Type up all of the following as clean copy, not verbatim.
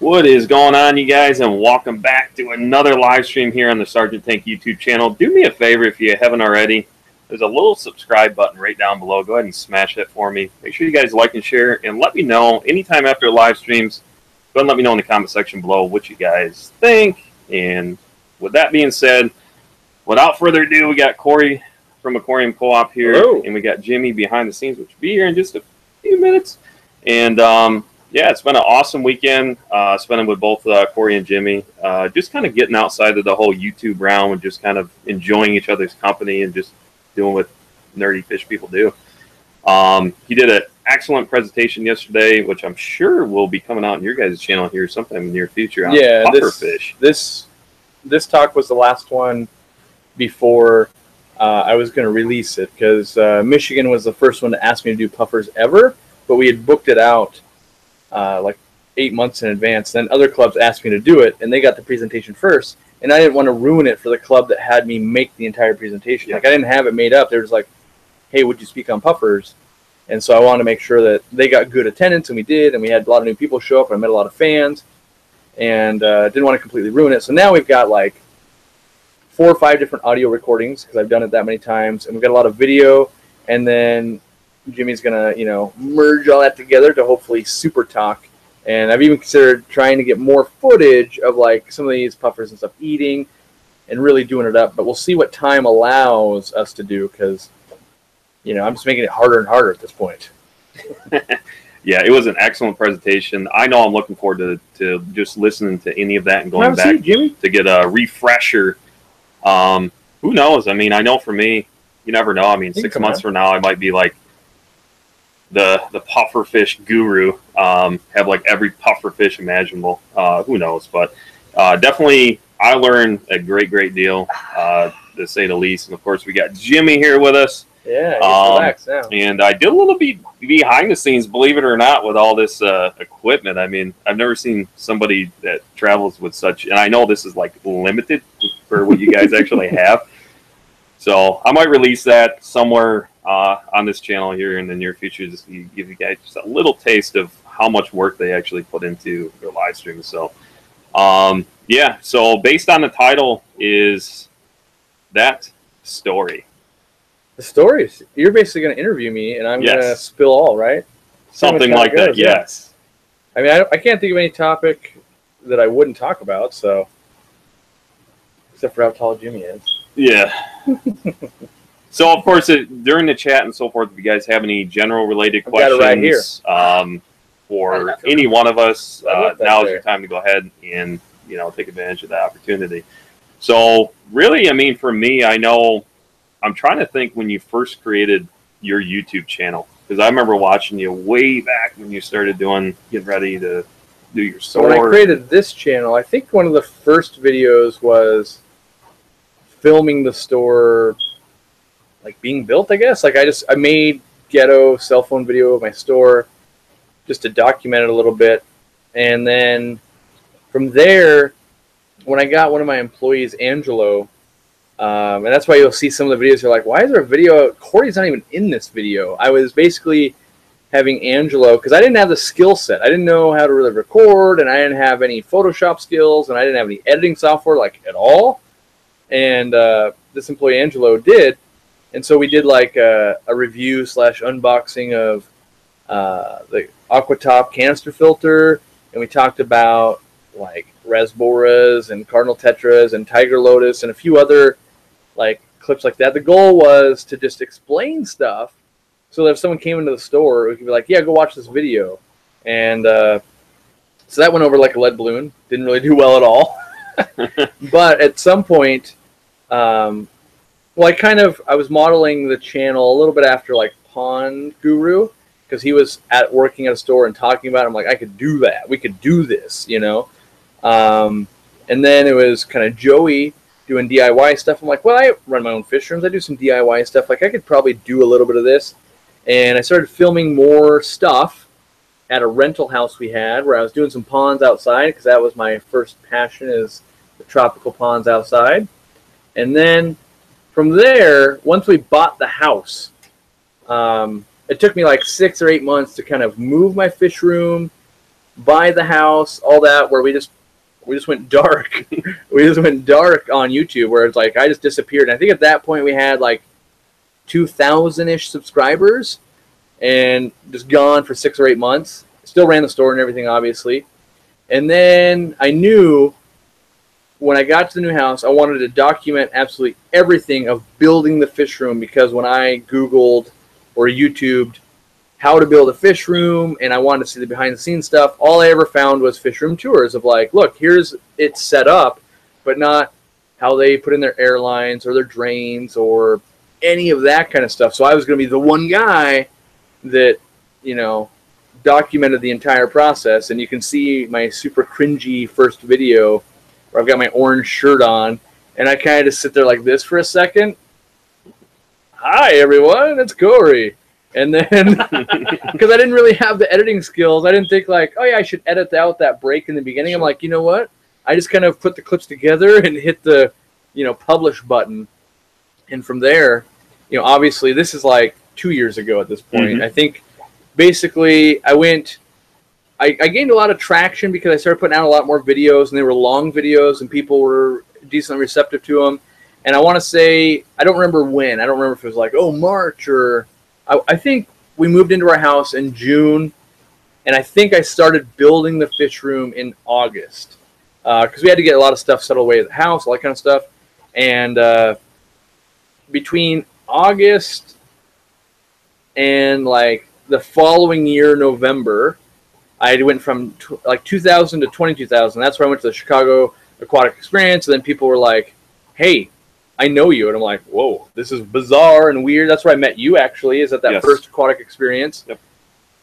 What is going on, you guys, and welcome back to another live stream here on the Sergeant Tank YouTube channel. Do me a favor if you haven't already. There's a little subscribe button right down below. Go ahead and smash that for me. Make sure you guys like and share, and let me know anytime after live streams. Go ahead and let me know in the comment section below what you guys think. And with that being said, without further ado, we got Cory from Aquarium Co-Op here. Hello. And we got Jimmy behind the scenes, which will be here in just a few minutes. And yeah, it's been an awesome weekend spending with both Cory and Jimmy. Just kind of getting outside of the whole YouTube realm and just kind of enjoying each other's company and just doing what nerdy fish people do. He did an excellent presentation yesterday, which I'm sure will be coming out on your guys' channel here sometime in the near future on pufferfish. This talk was the last one before I was going to release it, because Michigan was the first one to ask me to do puffers ever, but we had booked it out like 8 months in advance. Then other clubs asked me to do it, and they got the presentation first, and I didn't want to ruin it for the club that had me make the entire presentation. Like, I didn't have it made up. They were just like, hey, would you speak on puffers? And so I wanted to make sure that they got good attendance, and we did, and we had a lot of new people show up, and I met a lot of fans, and didn't want to completely ruin it. So now we've got like 4 or 5 different audio recordings, because I've done it that many times, and we've got a lot of video, and then Jimmy's going to, merge all that together to hopefully super talk. And I've even considered trying to get more footage of, like, some of these puffers and stuff eating and really doing it up. But we'll see what time allows us to do, because, I'm just making it harder and harder at this point. Yeah, it was an excellent presentation. I know I'm looking forward to just listening to any of that and going back to get a refresher. Who knows? I mean, I know for me, you never know. I mean, 6 months from now, I might be like the pufferfish guru, have like every pufferfish imaginable. Who knows? But definitely, I learned a great deal, to say the least. And of course, we got Jimmy here with us. Yeah, relax now. And I did a little bit behind the scenes, believe it or not, with all this equipment. I mean, I've never seen somebody that travels with such, and I know this is like limited for what you guys actually have. So I might release that somewhere on this channel here in the near future, just to give you guys just a little taste of how much work they actually put into their live streams. So, yeah. So based on the title is that story. The stories. You're basically going to interview me, and I'm going to spill all, right? Something like that. Yes. I mean, I can't think of any topic that I wouldn't talk about. So, except for how tall Jimmy is. Yeah. So, of course, during the chat and so forth, if you guys have any general related questions right here. For any one of us, now is your time to go ahead and, take advantage of that opportunity. So, really, I mean, for me, I know I'm trying to think when you first created your YouTube channel, because I remember watching you way back when you started getting ready to do your store. So when I created this channel, I think one of the first videos was filming the store, like being built, I guess. Like I made ghetto cell phone video of my store just to document it a little bit. And then from there, when I got one of my employees, Angelo, and that's why you'll see some of the videos, you're like, why is there a video? Cory's not even in this video. I was basically having Angelo, because I didn't have the skill set. I didn't know how to really record, and I didn't have any Photoshop skills, and I didn't have any editing software, like, at all. And this employee, Angelo, did. And so we did, like, a review / unboxing of the Aquatop canister filter, and we talked about, like, Rasboras and Cardinal Tetras and Tiger Lotus and a few other, like, clips like that. The goal was to just explain stuff so that if someone came into the store, we could be like, yeah, go watch this video. And so that went over like a lead balloon. Didn't really do well at all. But at some point, I was modeling the channel a little bit after, like, Pond Guru, because he was working at a store and talking about it. I'm like, I could do that. We could do this, And then it was kind of Joey doing DIY stuff. I'm like, well, I run my own fish rooms. I do some DIY stuff. Like, I could probably do a little bit of this. And I started filming more stuff at a rental house we had, where I was doing some ponds outside, because that was my first passion, is the tropical ponds outside. And then from there, once we bought the house, it took me like 6 or 8 months to kind of move my fish room, buy the house, all that, where we just went dark. We just went dark on YouTube, where it's like I just disappeared. And I think at that point we had like 2,000-ish subscribers, and just gone for 6 or 8 months. Still ran the store and everything, obviously. And then I knew when I got to the new house, I wanted to document absolutely everything of building the fish room, because when I Googled or YouTubed how to build a fish room and I wanted to see the behind the scenes stuff, all I ever found was fish room tours of like, look, here's it set up, but not how they put in their airlines or their drains or any of that kind of stuff. So I was going to be the one guy that, you know, documented the entire process. And you can see my super cringy first video where I've got my orange shirt on, and I kind of just sit there like this for a second. Hi, everyone, it's Cory. And then, because I didn't really have the editing skills, I didn't think like, oh yeah, I should edit out that break in the beginning. I'm like, you know what? I just kind of put the clips together and hit the, you know, publish button. And from there, you know, obviously this is like 2 years ago at this point. I think basically I gained a lot of traction because I started putting out a lot more videos, and they were long videos, and people were decently receptive to them. And I want to say, I don't remember when. I don't remember if it was like, oh, March, or I think we moved into our house in June, and I think I started building the fish room in August, because we had to get a lot of stuff settled away at the house, all that kind of stuff. And between August and like the following year, November, I went from like 2,000 to 22,000. That's where I went to the Chicago Aquatic Experience, and then people were like, hey, I know you. And I'm like, whoa, this is bizarre and weird. That's where I met you, actually, is at that first Aquatic Experience. Yep.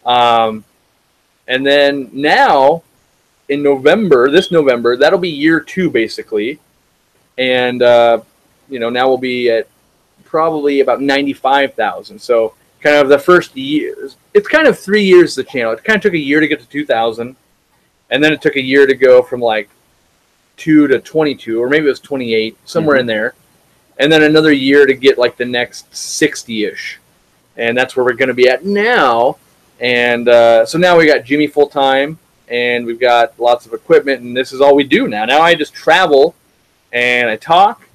And then now, in November, this November, that'll be year 2, basically. And, you know, now we'll be at probably about 95,000. So kind of the first years, it's kind of 3 years the channel. It kind of took a year to get to 2,000, and then it took a year to go from like 2 to 22, or maybe it was 28, somewhere in there, and then another year to get like the next 60-ish, and that's where we're going to be at now. And so now we got Jimmy full time, and we've got lots of equipment, and this is all we do now. Now I just travel, and I talk,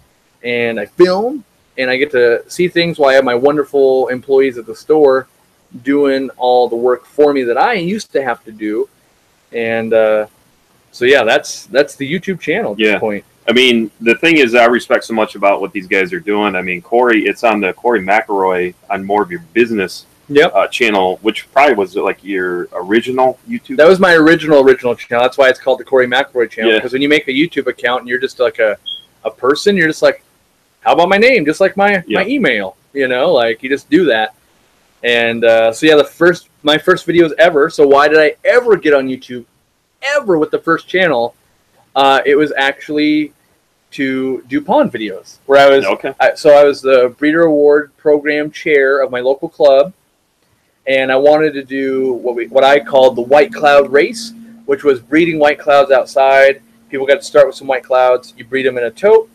and I film, and I get to see things while I have my wonderful employees at the store doing all the work for me that I used to have to do. And so, yeah, that's the YouTube channel at this point. I mean, the thing is, I respect so much about what these guys are doing. I mean, Cory, it's on the Cory McElroy on more of your business channel, which probably was like your original YouTube. That was my original channel. That's why it's called the Cory McElroy channel. Because when you make a YouTube account and you're just like a person, you're just like, how about my name? Just like my email, you know, like you just do that. And so yeah, my first videos ever. So why did I ever get on YouTube ever with the first channel? It was actually to do pond videos, where I was I was the Breeder Award Program Chair of my local club, and I wanted to do what I called the White Cloud Race, which was breeding white clouds outside. People got to start with some white clouds. You breed them in a tote,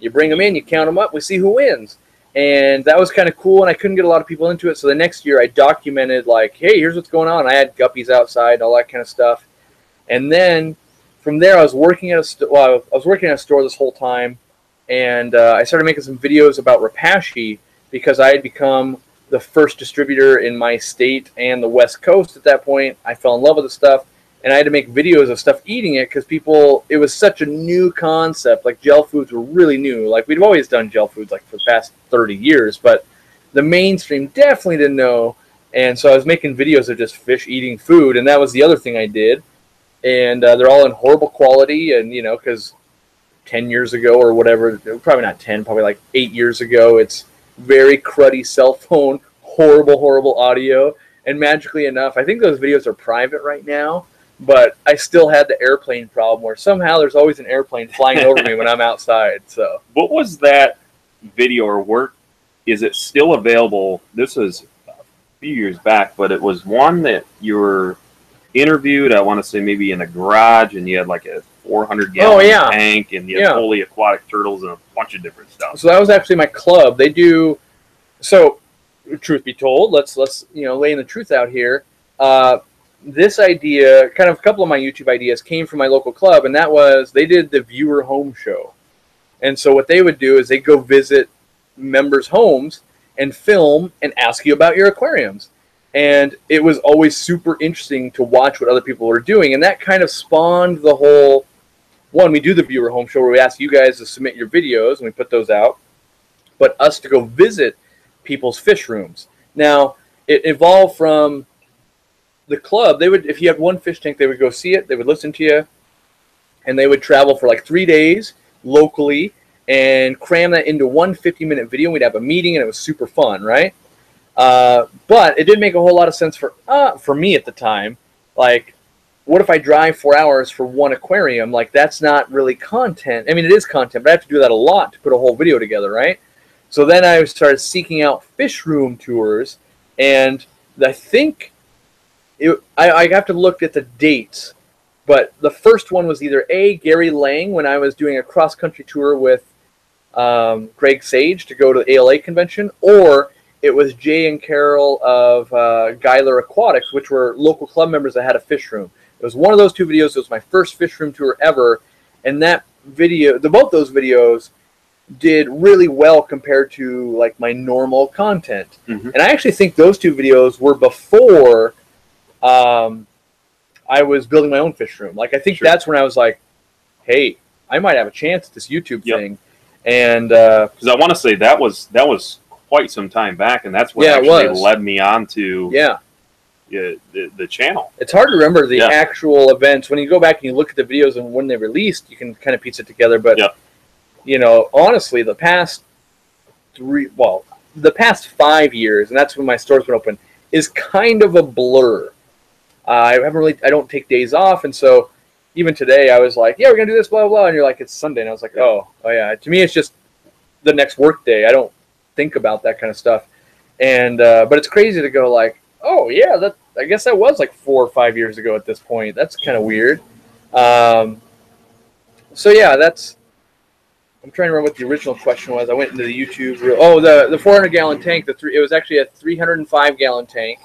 you bring them in, you count them up, we see who wins. And that was kind of cool, and I couldn't get a lot of people into it. So the next year I documented, like, hey, here's what's going on. I had guppies outside, all that kind of stuff. And then from there, I was working at a store this whole time, and I started making some videos about Repashy, because I had become the first distributor in my state and the West Coast at that point. I fell in love with the stuff, and I had to make videos of stuff eating it, because it was such a new concept. Like, gel foods were really new. Like, we'd always done gel foods like for the past 30 years, but the mainstream definitely didn't know. And so I was making videos of just fish eating food, and that was the other thing I did. And they're all in horrible quality, and, you know, because 10 years ago or whatever, probably not 10, probably like 8 years ago, it's very cruddy cell phone, horrible audio. And magically enough, I think those videos are private right now, but I still had the airplane problem where somehow there's always an airplane flying over me when I'm outside. So what was that video, or work? Is it still available? This was a few years back, but it was one that you were interviewed, I want to say maybe in a garage, and you had like a 400-gallon tank, and you had fully aquatic turtles and a bunch of different stuff. So that was actually my club. They do, so truth be told, let's you know, laying the truth out here. this idea, kind of a couple of my YouTube ideas came from my local club, and that was they did the viewer home show. And so what they would do is they go visit members' homes and film and ask you about your aquariums. And it was always super interesting to watch what other people were doing. And that kind of spawned the whole, one, we do the viewer home show where we ask you guys to submit your videos and we put those out, but us to go visit people's fish rooms. Now, it evolved from the club. They would, if you had one fish tank, they would go see it, they would listen to you, and they would travel for like 3 days locally and cram that into one 50-minute video. We'd have a meeting, and it was super fun, right? But it didn't make a whole lot of sense for me at the time. Like, what if I drive 4 hours for one aquarium? Like, that's not really content. I mean, it is content, but I have to do that a lot to put a whole video together, right? So then I started seeking out fish room tours, and I think I have to look at the dates, but the first one was either A, Gary Lang, when I was doing a cross-country tour with Greg Sage to go to the ALA convention, or it was Jay and Carol of Geiler Aquatics, which were local club members that had a fish room. It was one of those two videos. It was my first fish room tour ever, and that video, both those videos did really well compared to like my normal content. And I actually think those two videos were before I was building my own fish room. Like, I think that's when I was like, hey, I might have a chance at this YouTube thing. And because I want to say that was quite some time back, and that's what actually led me on to the channel. It's hard to remember the actual events. When you go back and you look at the videos and when they released, you can kind of piece it together. But you know, honestly, the past 5 years, and that's when my store's been open, is kind of a blur. I don't take days off, and so even today I was like, yeah, we're gonna do this, blah blah, and you're like, it's Sunday, and I was like, oh yeah. To me, it's just the next work day. I don't think about that kind of stuff, and but it's crazy to go like, oh yeah, I guess that was like 4 or 5 years ago at this point. That's kind of weird. So yeah, I'm trying to remember what the original question was. I went into the YouTube. The 400-gallon tank. It was actually a 305-gallon tank,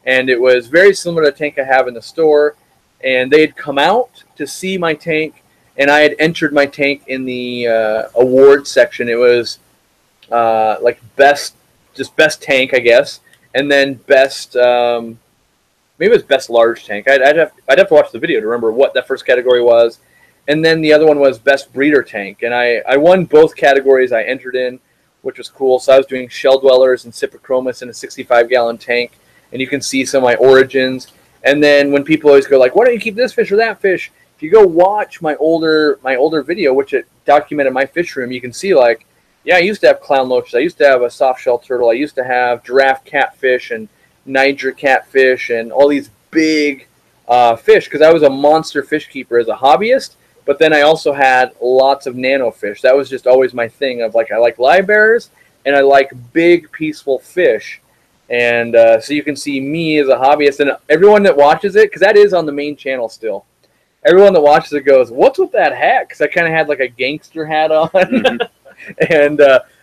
and it was very similar to the tank I have in the store. And they had come out to see my tank, and I had entered my tank in the awards section. It was like best tank, I guess, and then best. Maybe it was best large tank. I'd have to watch the video to remember what that first category was. And then the other one was best breeder tank. And I won both categories I entered in, which was cool. So I was doing shell dwellers and cyprichromis in a 65-gallon tank. And you can see some of my origins. And then when people always go like, why don't you keep this fish or that fish? If you go watch my older video, which it documented my fish room, you can see like, yeah, I used to have clown loaches. I used to have a soft shell turtle. I used to have giraffe catfish and Niger catfish and all these big fish, because I was a monster fish keeper as a hobbyist. But then I also had lots of nano fish. That was just always my thing of like, I like live bearers and I like big, peaceful fish. And so you can see me as a hobbyist, and everyone that watches it, because that is on the main channel still. Everyone that watches it goes, what's with that hat? Because I kind of had like a gangster hat on. And,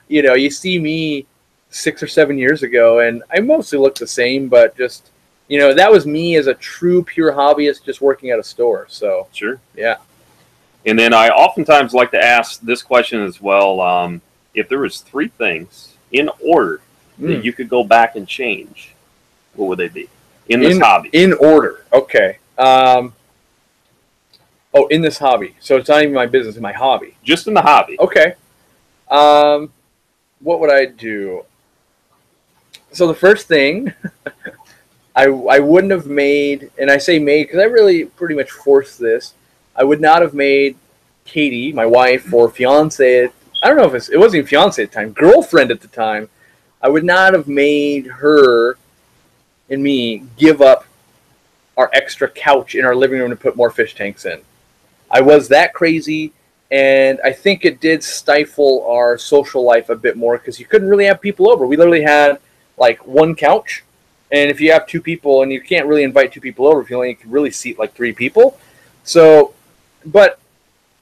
you know, you see me 6 or 7 years ago, and I mostly look the same, but just, you know, that was me as a true, pure hobbyist just working at a store. So, yeah. And then I oftentimes like to ask this question as well. If there was 3 things in order that you could go back and change, what would they be in this hobby? In order. Okay. In this hobby. So it's not even my business, it's my hobby. Just in the hobby. Okay. What would I do? So the first thing I wouldn't have made, and I say made because I really pretty much forced this, I would not have made Katie, my wife, or fiance. I don't know if it wasn't even fiance at the time, girlfriend at the time. I would not have made her and me give up our extra couch in our living room to put more fish tanks in. I was that crazy, and I think it did stifle our social life a bit more because you couldn't really have people over. We literally had like one couch, and if you have 2 people, and you can't really invite 2 people over if you only can really seat like 3 people. So, but,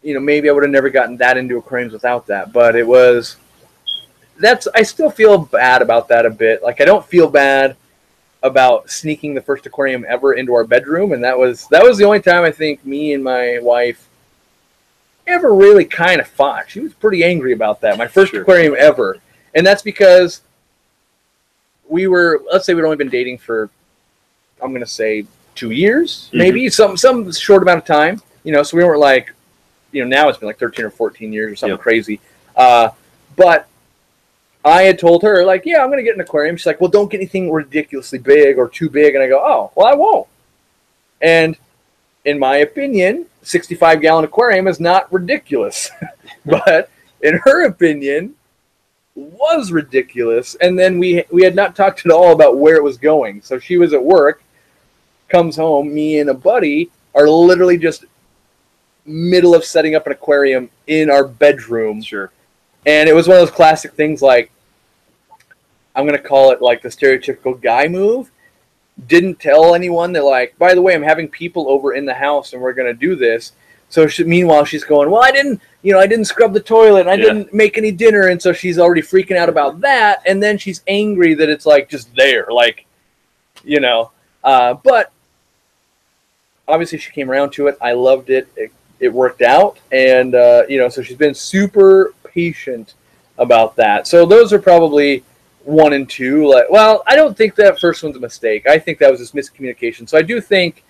you know, maybe I would have never gotten that into aquariums without that. But it was, I still feel bad about that a bit. Like, I don't feel bad about sneaking the first aquarium ever into our bedroom, and that was the only time I think me and my wife ever really kind of fought. She was pretty angry about that. My first aquarium ever, and that's because we were, let's say, we'd only been dating for, I'm going to say 2 years, maybe some short amount of time. You know, so we weren't like, you know, now it's been like 13 or 14 years or something crazy. But I had told her, like, yeah, I'm going to get an aquarium. She's like, well, don't get anything ridiculously big or too big. And I go, oh, well, I won't. And in my opinion, 65-gallon aquarium is not ridiculous. But in her opinion, was ridiculous. And then we had not talked at all about where it was going. So she was at work, comes home, me and a buddy are literally just middle of setting up an aquarium in our bedroom. Sure. And it was one of those classic things, like, I'm going to call it like the stereotypical guy move. Didn't tell anyone. They're like, by the way, I'm having people over in the house and we're going to do this. So meanwhile, she's going, well, I didn't scrub the toilet. And I didn't make any dinner. And so she's already freaking out about that. And then she's angry that it's like just there, like, you know. But obviously she came around to it. I loved it. It worked out. And, you know, so she's been super patient about that. So those are probably 1 and 2. Like, well, I don't think that first one's a mistake. I think that was just miscommunication. So I do think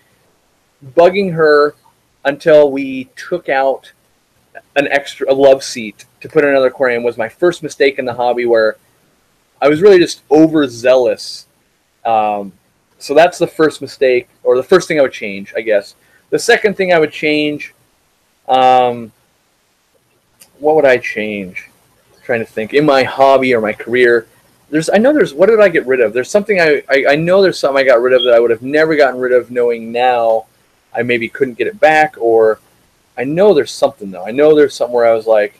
bugging her until we took out a love seat to put in another aquarium was my first mistake in the hobby, where I was really just overzealous. So that's the first mistake, or the first thing I would change, I guess. The second thing I would change, what would I change? I'm trying to think. In my hobby or my career, what did I get rid of? There's something I know there's something I got rid of that I would have never gotten rid of, knowing now I maybe couldn't get it back. Or I know there's something, though. I know there's something where I was like,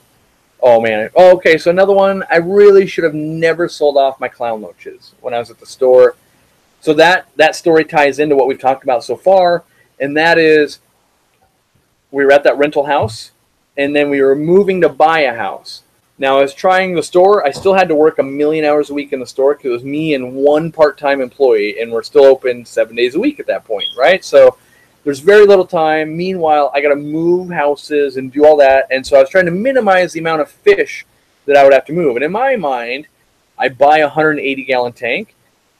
oh, man. Oh, okay, so another one, I really should have never sold off my clown loaches when I was at the store. So that story ties into what we've talked about so far, and that is we were at that rental house, and then we were moving to buy a house. Now, I was trying the store. I still had to work 1,000,000 hours a week in the store because it was me and one part-time employee, and we're still open 7 days a week at that point, right? So there's very little time. Meanwhile, I got to move houses and do all that, and so I was trying to minimize the amount of fish that I would have to move. And in my mind, I buy a 180-gallon tank,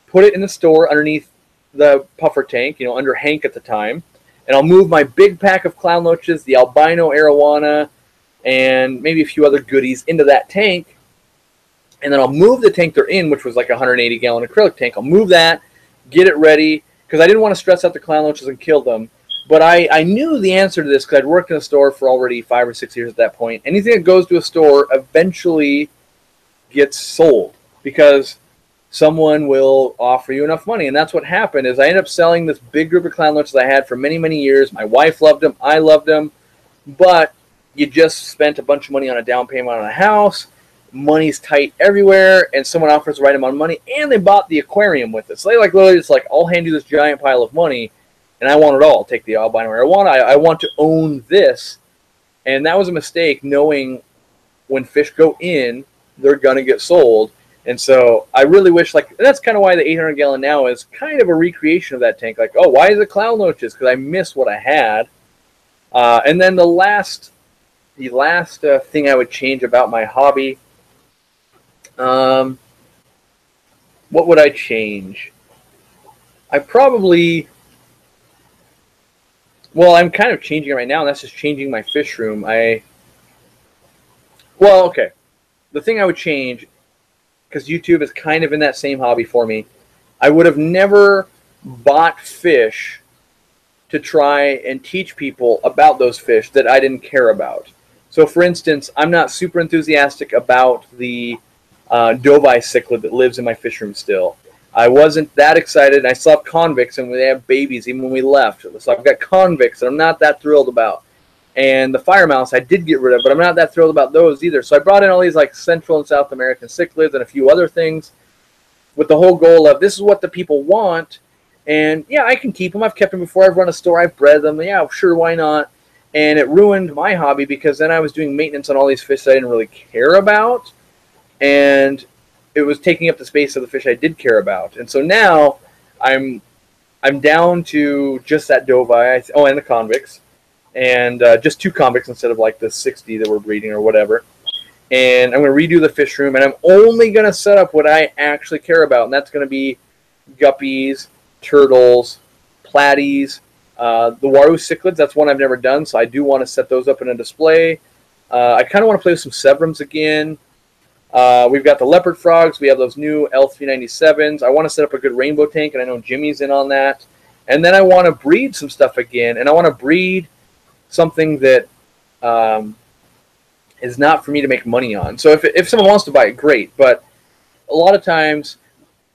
put it in the store underneath the puffer tank, you know, under Hank at the time, and I'll move my big pack of clown loaches, the albino arowana, and maybe a few other goodies into that tank, and then I'll move the tank they're in, which was like a 180-gallon acrylic tank. I'll move that, get it ready, because I didn't want to stress out the clown loaches and kill them. But I knew the answer to this because I'd worked in a store for already 5 or 6 years at that point. Anything that goes to a store eventually gets sold because someone will offer you enough money. And that's what happened. Is I ended up selling this big group of clown loaches I had for many, many years. My wife loved them. I loved them. But you just spent a bunch of money on a down payment on a house. Money's tight everywhere, and someone offers the right amount of money, and they bought the aquarium with it. So they like literally just like, I'll hand you this giant pile of money, and I want it all. Take the albino arowana. I want to own this. And that was a mistake, knowing when fish go in, they're going to get sold. And so I really wish, like, that's kind of why the 800-gallon now is kind of a recreation of that tank. Like, oh, why is it clown loaches? Because I miss what I had. And then the last thing I would change about my hobby, what would I change? I'm kind of changing it right now, and that's just changing my fish room. Okay. The thing I would change, because YouTube is kind of in that same hobby for me, I would have never bought fish to try and teach people about those fish that I didn't care about. So, for instance, I'm not super enthusiastic about the Dovi cichlid that lives in my fish room still. I wasn't that excited. I still have convicts, and they have babies even when we left. So I've got convicts that I'm not that thrilled about. And the fire mouse I did get rid of, but I'm not that thrilled about those either. So I brought in all these like Central and South American cichlids and a few other things with the whole goal of this is what the people want. And yeah, I can keep them. I've kept them before. I've run a store. I've bred them. Yeah, sure, why not? And it ruined my hobby because then I was doing maintenance on all these fish that I didn't really care about. And it was taking up the space of the fish I did care about. And so now I'm down to just that Dovi. Oh, and the convicts, and just 2 convicts instead of like the 60 that we're breeding or whatever. And I'm going to redo the fish room, and I'm only going to set up what I actually care about, and that's going to be guppies, turtles, platies, the Waru cichlids. That's one I've never done, so I do want to set those up in a display. I kind of want to play with some Severums again. We've got the leopard frogs. We have those new L397s. I want to set up a good rainbow tank, and I know Jimmy's in on that. And then I want to breed some stuff again, and I want to breed something that is not for me to make money on. So if someone wants to buy it, great. But a lot of times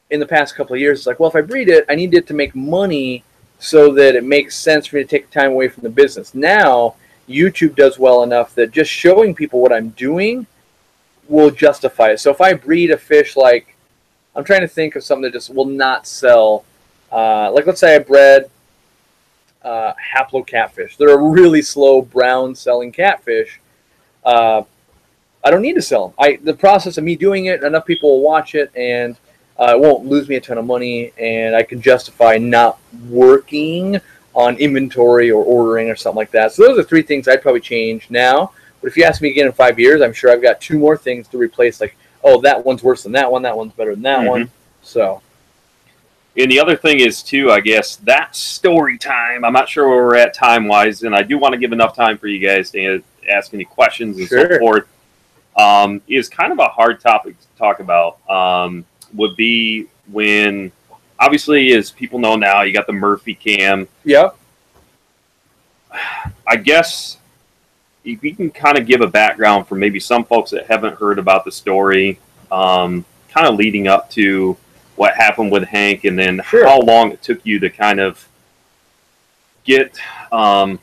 in the past couple of years, it's like, well, if I breed it, I need it to make money so that it makes sense for me to take time away from the business. Now, YouTube does well enough that just showing people what I'm doing will justify it. So if I breed a fish, like, I'm trying to think of something that just will not sell. Like, let's say I bred haplo catfish. They're a really slow brown selling catfish. I don't need to sell them. The process of me doing it, enough people will watch it, and it won't lose me a ton of money, and I can justify not working on inventory or ordering or something like that. So those are 3 things I'd probably change now. But if you ask me again in 5 years, I'm sure I've got 2 more things to replace. Like, oh, that one's worse than that one. That one's better than that one. So. And the other thing is, too, I guess, that story time. I'm not sure where we're at time-wise, and I do want to give enough time for you guys to ask any questions and so forth. Is kind of a hard topic to talk about. Would be when, obviously, as people know now, you got the Murphy cam. Yep. I guess if you can kind of give a background for maybe some folks that haven't heard about the story, kind of leading up to what happened with Hank, and then how long it took you to kind of get, trying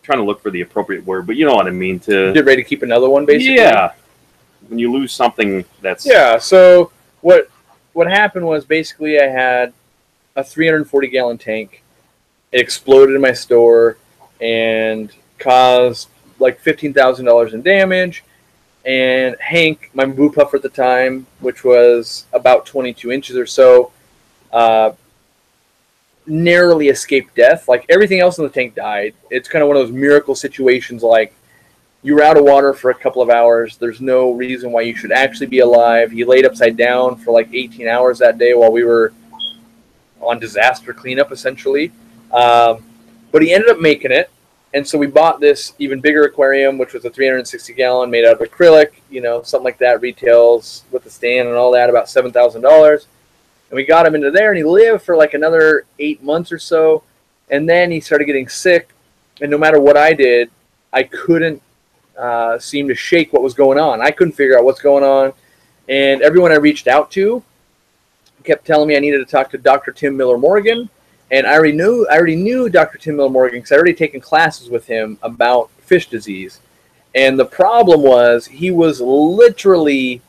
to look for the appropriate word, but you know what I mean, to get ready to keep another one, basically. Yeah. When you lose something that's... Yeah, so what happened was basically I had a 340-gallon tank. It exploded in my store and caused like $15,000 in damage. And Hank, my boo puffer at the time, which was about 22 inches or so, narrowly escaped death. Like, everything else in the tank died. It's kind of one of those miracle situations, like, you were out of water for a couple of hours. There's no reason why you should actually be alive. He laid upside down for like 18 hours that day while we were on disaster cleanup, essentially. But he ended up making it. And so we bought this even bigger aquarium, which was a 360-gallon made out of acrylic, you know, something like that, retails with the stand and all that, about $7,000. And we got him into there, and he lived for like another 8 months or so. And then he started getting sick, and no matter what I did, I couldn't seem to shake what was going on. I couldn't figure out what's going on. And everyone I reached out to kept telling me I needed to talk to Dr. Tim Miller-Morgan. And I already knew Dr. Tim Miller-Morgan because I'd already taken classes with him about fish disease. And the problem was he was literally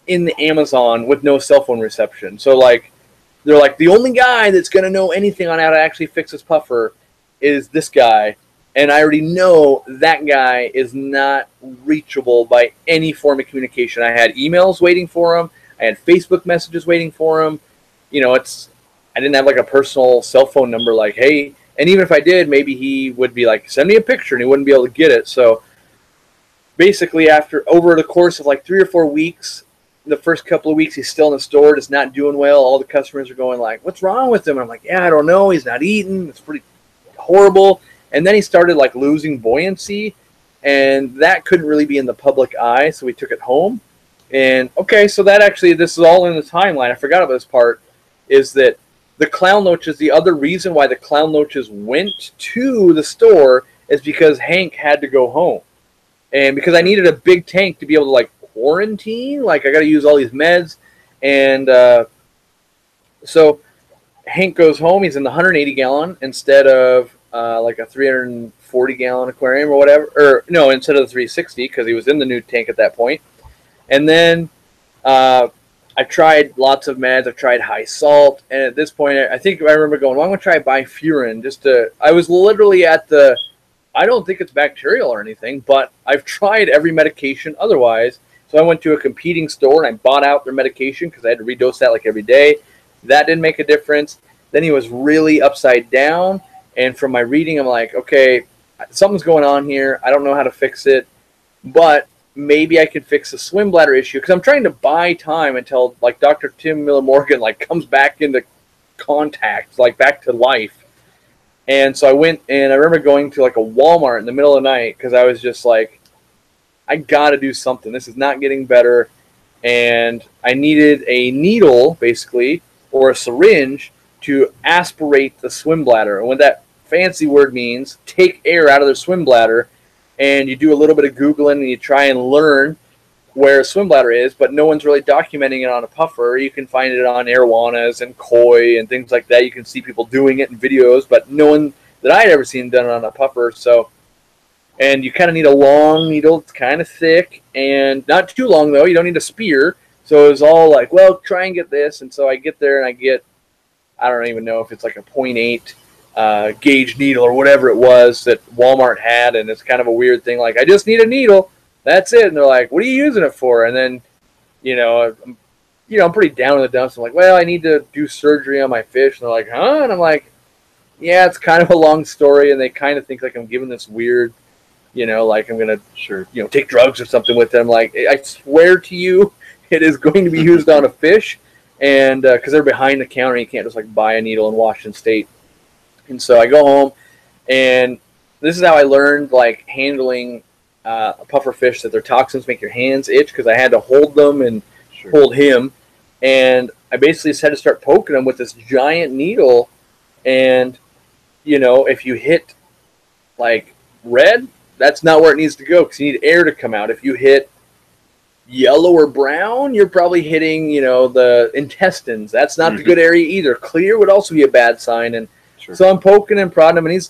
in the Amazon with no cell phone reception. So, like, they're like, the only guy that's going to know anything on how to actually fix this puffer is this guy. And I already know that guy is not reachable by any form of communication. I had emails waiting for him. I had Facebook messages waiting for him. You know, I didn't have like a personal cell phone number like, hey, and even if I did, maybe he would be like, send me a picture, and he wouldn't be able to get it. So basically over the course of like 3 or 4 weeks, the first couple of weeks he's still in the store, just not doing well. All the customers are going like, what's wrong with him? I'm like, yeah, I don't know. He's not eating. It's pretty horrible. And then he started like losing buoyancy, and that couldn't really be in the public eye, so we took it home. And okay, so that actually, this is all in the timeline. I forgot about this part, is that the clown loaches, the other reason why the clown loaches went to the store is because Hank had to go home. And because I needed a big tank to be able to like quarantine, like I got to use all these meds. And so Hank goes home. He's in the 180-gallon instead of like a 340-gallon aquarium or whatever. Or no, instead of the 360, because he was in the new tank at that point. And then I tried lots of meds. I've tried high salt. And at this point, I think I remember going, well, I'm going to try bifurin. I was literally at the, I don't think it's bacterial or anything, but I've tried every medication otherwise. So I went to a competing store and I bought out their medication because I had to redose that like every day. That didn't make a difference. Then he was really upside down. And from my reading, I'm like, okay, something's going on here. I don't know how to fix it. But maybe I could fix the swim bladder issue. Because I'm trying to buy time until, like, Dr. Tim Miller-Morgan, like, comes back into contact, like, back to life. And so I went, and I remember going to, like, a Walmart in the middle of the night because I was just like, I got to do something. This is not getting better. And I needed a needle, basically, or a syringe to aspirate the swim bladder. And what that fancy word means, take air out of their swim bladder. And you do a little bit of Googling and you try and learn where a swim bladder is, but no one's really documenting it on a puffer. You can find it on arowanas and koi and things like that. You can see people doing it in videos, but no one that I'd ever seen done it on a puffer. So, and you kind of need a long needle. It's kind of thick and not too long, though. You don't need a spear. So it was all like, well, try and get this. And so I get there and I get, I don't even know if it's like a 0.8 gauge needle or whatever it was that Walmart had. And it's kind of a weird thing. Like, I just need a needle. That's it. And they're like, what are you using it for? And then, I'm pretty down in the dumps. I'm like, well, I need to do surgery on my fish. And they're like, huh? And I'm like, yeah, it's kind of a long story. And they kind of think like I'm giving this weird, like I'm going to, take drugs or something with them. Like, I swear to you, it is going to be used on a fish. And because they're behind the counter, you can't just like buy a needle in Washington State. And so I go home, and this is how I learned like handling a puffer fish, that their toxins make your hands itch, because I had to hold them and hold him. And I basically just had to start poking them with this giant needle. And, if you hit like red, that's not where it needs to go, because you need air to come out. If you hit yellow or brown, you're probably hitting, the intestines. That's not the good area either. Clear would also be a bad sign. And so I'm poking and prodding him,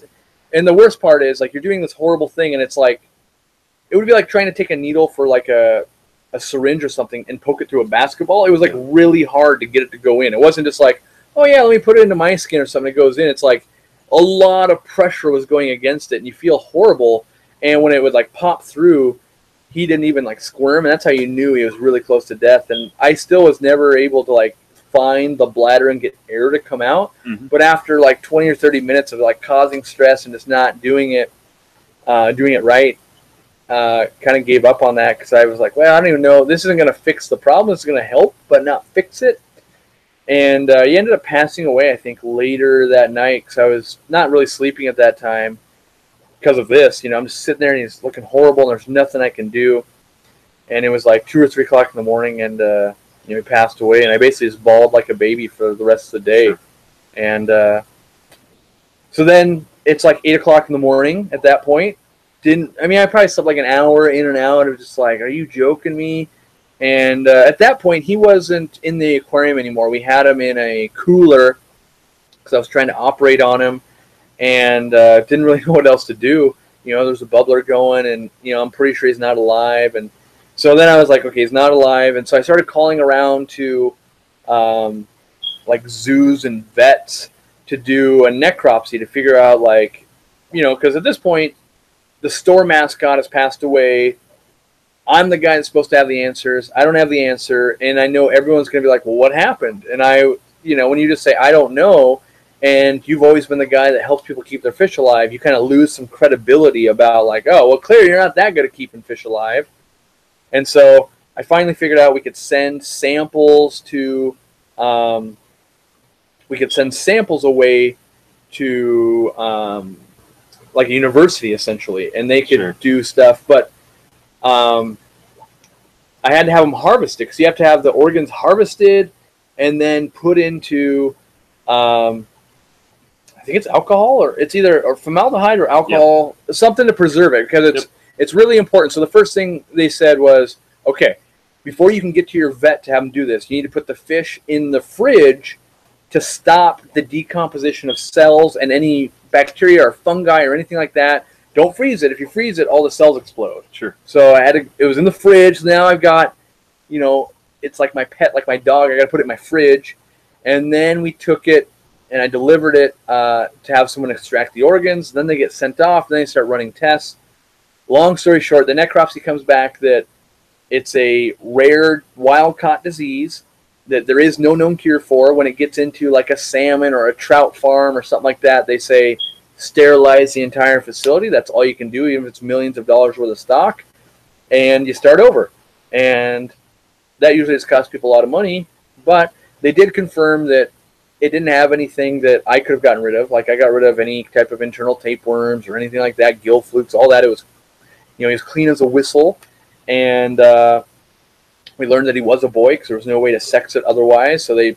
and the worst part is like you're doing this horrible thing, and it's like, it would be like trying to take a needle for like a syringe or something and poke it through a basketball. It was like really hard to get it to go in. It wasn't just like, oh yeah, let me put it into my skin or something, it goes in. It's like a lot of pressure was going against it, and you feel horrible. And when it would like pop through, he didn't even like squirm, and that's how you knew he was really close to death. And I still was never able to like find the bladder and get air to come out. But after like 20 or 30 minutes of like causing stress and just not doing it right, kind of gave up on that, because I was like, well, I don't even know, this isn't going to fix the problem. It's going to help but not fix it. And he ended up passing away, I think, later that night, because I was not really sleeping at that time because of this. I'm just sitting there and he's looking horrible and there's nothing I can do. And it was like 2 or 3 o'clock in the morning, and he passed away, and I basically just bawled like a baby for the rest of the day. And so then it's like 8 o'clock in the morning at that point. I probably slept like an hour in and out. It was just like, are you joking me? And at that point, he wasn't in the aquarium anymore. We had him in a cooler because I was trying to operate on him, and didn't really know what else to do. There's a bubbler going, and, I'm pretty sure he's not alive. And so then I was like, okay, he's not alive. And so I started calling around to like zoos and vets to do a necropsy to figure out, like, because at this point, the store mascot has passed away. I'm the guy that's supposed to have the answers. I don't have the answer, and I know everyone's going to be like, well, what happened? And when you just say, I don't know, and you've always been the guy that helps people keep their fish alive, you kind of lose some credibility about like, oh, well, clearly you're not that good at keeping fish alive. And so I finally figured out we could send samples to, away to, like a university, essentially, and they could do stuff. But I had to have them harvested, because you have to have the organs harvested and then put into, I think it's alcohol, or it's either formaldehyde or alcohol, something to preserve it, because it's really important. So the first thing they said was, okay, before you can get to your vet to have them do this, you need to put the fish in the fridge to stop the decomposition of cells and any bacteria or fungi or anything like that. Don't freeze it. If you freeze it, all the cells explode. So it was in the fridge. Now I've got, it's like my pet, like my dog. I got to put it in my fridge. And then we took it and I delivered it to have someone extract the organs. Then they get sent off. Then they start running tests. Long story short, the necropsy comes back that it's a rare wild-caught disease, that there is no known cure for. When it gets into like a salmon or a trout farm or something like that, they say sterilize the entire facility. That's all you can do, even if it's millions of dollars worth of stock, and you start over. And that usually just costs people a lot of money, but they did confirm that it didn't have anything that I could have gotten rid of. Like I got rid of any type of internal tapeworms or anything like that, gill flukes, all that. It was, he was clean as a whistle. And we learned that he was a boy because there was no way to sex it otherwise. So they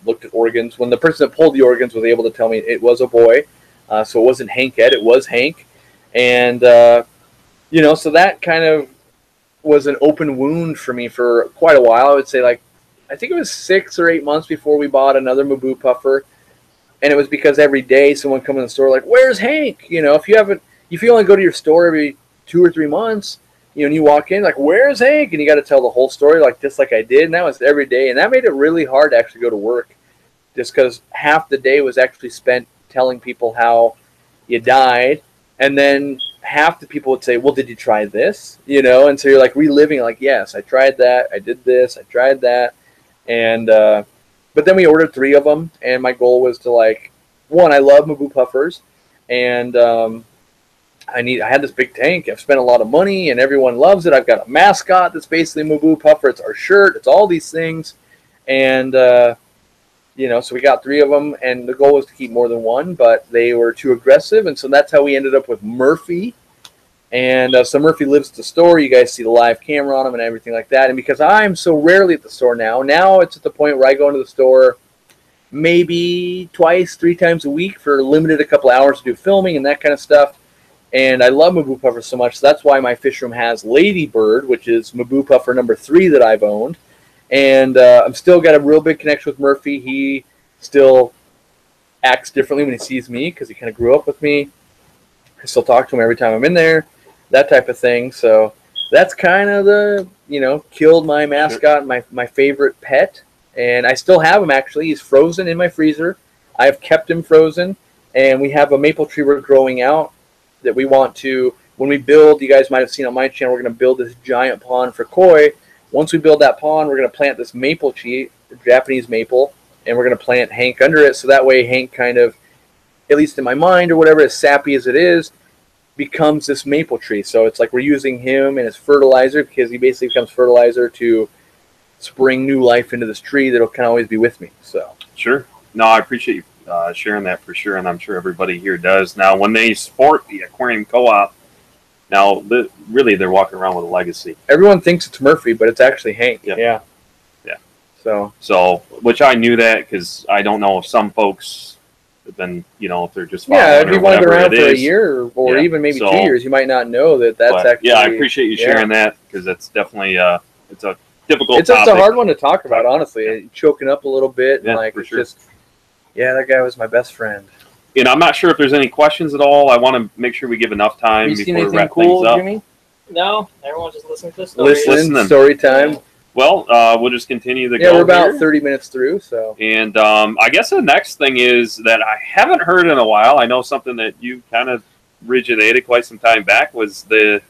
looked at organs. When the person that pulled the organs was able to tell me it was a boy, so it wasn't Hank Ed, it was Hank. And, so that kind of was an open wound for me for quite a while. I would say I think it was 6 or 8 months before we bought another Maboo puffer. And it was because every day someone come in the store like, where's Hank? If you only go to your store every 2 or 3 months, and you walk in like, where's Hank? And you got to tell the whole story just like I did. And that was every day. And that made it really hard to actually go to work just because half the day was actually spent telling people how you died. And then half the people would say, well, did you try this? And so you're like reliving like, yes, I tried that. I did this. I tried that. And, but then we ordered 3 of them. And my goal was to one, I love Maboo puffers. And, I had this big tank. I've spent a lot of money and everyone loves it. I've got a mascot that's basically Maboo puffer. It's our shirt. It's all these things. And, so we got 3 of them and the goal was to keep more than 1, but they were too aggressive. And so that's how we ended up with Murphy. And so Murphy lives at the store. You guys see the live camera on him and everything like that. And because I'm so rarely at the store now it's at the point where I go into the store maybe 2, 3 times a week for limited a couple hours to do filming and that kind of stuff. And I love Maboo puffers so much. So that's why my fish room has Ladybird, which is Maboo puffer number 3 that I've owned. And I'm still got a real big connection with Murphy. He still acts differently when he sees me because he kind of grew up with me. I still talk to him every time I'm in there, that type of thing. So that's kind of the, killed my mascot, my favorite pet. And I still have him, actually. He's frozen in my freezer. I've kept him frozen. And we have a maple tree we're growing out that we want to, when we build, you guys might have seen on my channel, we're going to build this giant pond for koi. Once we build that pond, we're going to plant this maple tree, the Japanese maple, and we're going to plant Hank under it. So that way Hank kind of, at least in my mind or whatever, as sappy as it is, becomes this maple tree. So it's like we're using him and his fertilizer because he basically becomes fertilizer to spring new life into this tree that'll kind of always be with me. So sure. No, I appreciate you sharing that for sure, and I'm sure everybody here does. Now, when they support the Aquarium Co-op, now really they're walking around with a legacy. Everyone thinks it's Murphy, but it's actually Hank. Yeah. So, which I knew that because I don't know if some folks have been, if they're just if you've only been around for a year or even maybe 2 years, you might not know that's actually. Yeah, I appreciate you sharing that because that's definitely it's a difficult. It's a hard one to talk about, honestly. Choking up a little bit, and it's just. Yeah, that guy was my best friend. And I'm not sure if there's any questions at all. I want to make sure we give enough time before we wrap things up. Jimmy? No, everyone's just listening to the story. Listening, story time. Well, we'll just continue the. Yeah, we're about 30 minutes through, so. And I guess the next thing is that I haven't heard in a while. I know something that you kind of originated quite some time back was the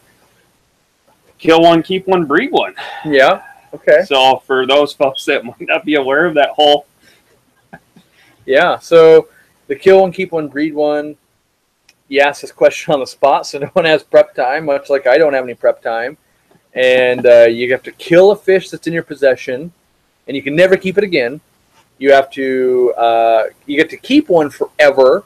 kill one, keep one, breed one. Yeah. Okay. So for those folks that might not be aware of that whole. Yeah, so the kill one, keep one, breed one. You asked this question on the spot, so no one has prep time, much like I don't have any prep time. And you have to kill a fish that's in your possession, and you can never keep it again. You have to you get to keep one forever,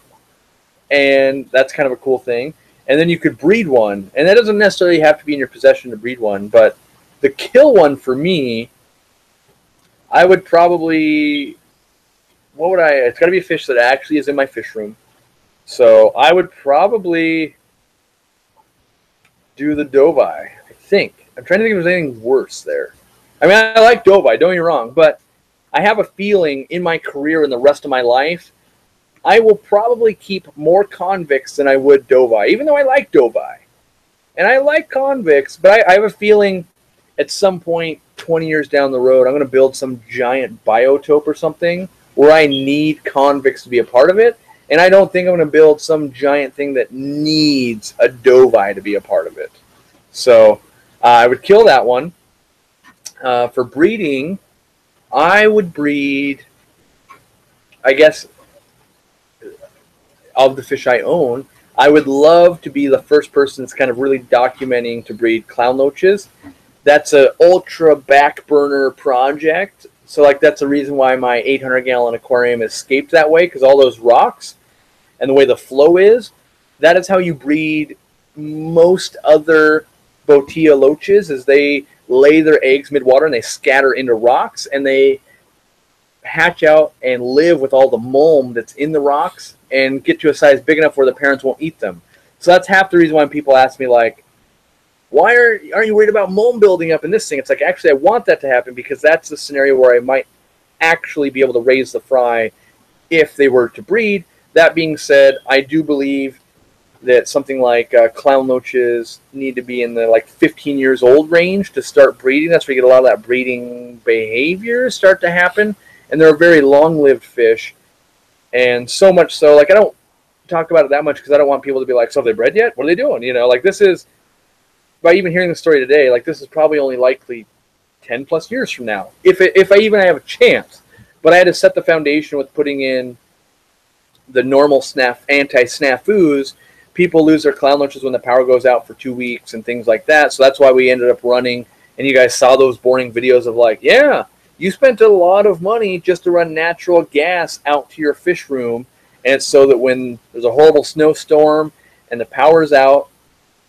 and that's kind of a cool thing. And then you could breed one, and that doesn't necessarily have to be in your possession to breed one. But the kill one for me, I would probably. What would I? It's got to be a fish that actually is in my fish room. So I would probably do the Dovai, I think. I'm trying to think if there's anything worse there. I mean, I like Dovai, don't get me wrong, but I have a feeling in my career and the rest of my life, I will probably keep more convicts than I would Dovai, even though I like Dovai. And I like convicts, but I have a feeling at some point, 20 years down the road, I'm going to build some giant biotope or something where I need convicts to be a part of it. And I don't think I'm going to build some giant thing that needs a Dovai to be a part of it. So I would kill that one. For breeding, I would breed, I guess, of the fish I own, I would love to be the first person that's kind of really documenting to breed clown loaches. That's an ultra back burner project. So like that's the reason why my 800-gallon aquarium escaped that way, because all those rocks and the way the flow is, that is how you breed most other Botia loaches, is they lay their eggs mid-water and they scatter into rocks and they hatch out and live with all the mulm that's in the rocks and get to a size big enough where the parents won't eat them. So that's half the reason why people ask me, like, why aren't you worried about mulm building up in this thing? It's like, actually, I want that to happen because that's the scenario where I might actually be able to raise the fry if they were to breed. That being said, I do believe that something like clown loaches need to be in the like 15 years old range to start breeding. That's where you get a lot of that breeding behavior start to happen. And they're a very long-lived fish. And so much so, like, I don't talk about it that much because I don't want people to be like, so have they bred yet? What are they doing? You know, like, this is, by even hearing the story today, like, this is probably only likely 10 plus years from now, if I even have a chance. But I had to set the foundation with putting in the normal anti-snafus. People lose their clown loaches when the power goes out for 2 weeks and things like that. So that's why we ended up running, and you guys saw those boring videos of like, yeah, you spent a lot of money just to run natural gas out to your fish room, and it's so that when there's a horrible snowstorm and the power's out,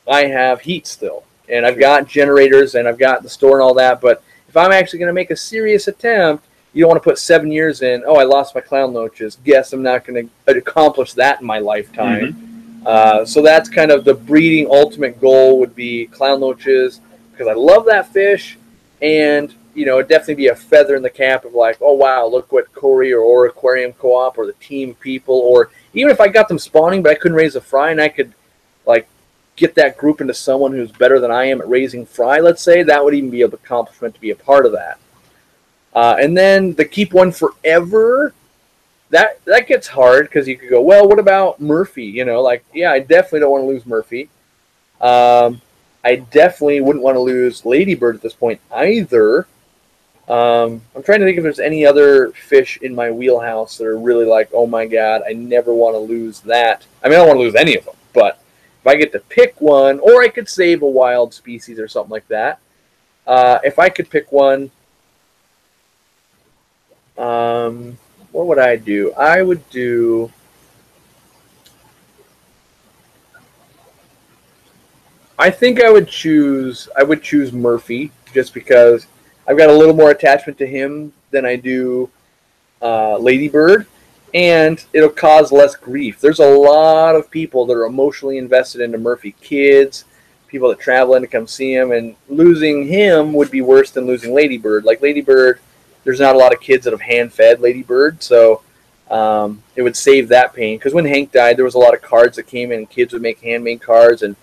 I have heat still. And I've got generators and I've got the store and all that, but if I'm actually going to make a serious attempt, you don't want to put 7 years in, oh, I lost my clown loaches. Guess I'm not going to accomplish that in my lifetime. So that's kind of the breeding ultimate goal, would be clown loaches, because I love that fish, and you know, it'd definitely be a feather in the cap of like, oh wow, look what Cory or Aquarium Co-op or the team of people, or even if I got them spawning but I couldn't raise a fry and I could like get that group into someone who's better than I am at raising fry, let's say, that would even be an accomplishment to be a part of that. And then the keep one forever, that gets hard because you could go, well, what about Murphy? You know, like, yeah, I definitely don't want to lose Murphy. I definitely wouldn't want to lose Ladybird at this point either. I'm trying to think if there's any other fish in my wheelhouse that are really like, oh my god, I never want to lose that. I mean, I don't want to lose any of them, but if I get to pick one, or I could save a wild species or something like that. If I could pick one, what would I do? I would do... I think I would choose Murphy, just because I've got a little more attachment to him than I do Ladybird, and it'll cause less grief. There's a lot of people that are emotionally invested into Murphy, kids, people that travel in to come see him, and losing him would be worse than losing Ladybird. Like Ladybird, there's not a lot of kids that have hand-fed Ladybird, so it would save that pain. Because when Hank died, there was a lot of cards that came in, and kids would make handmade cards, and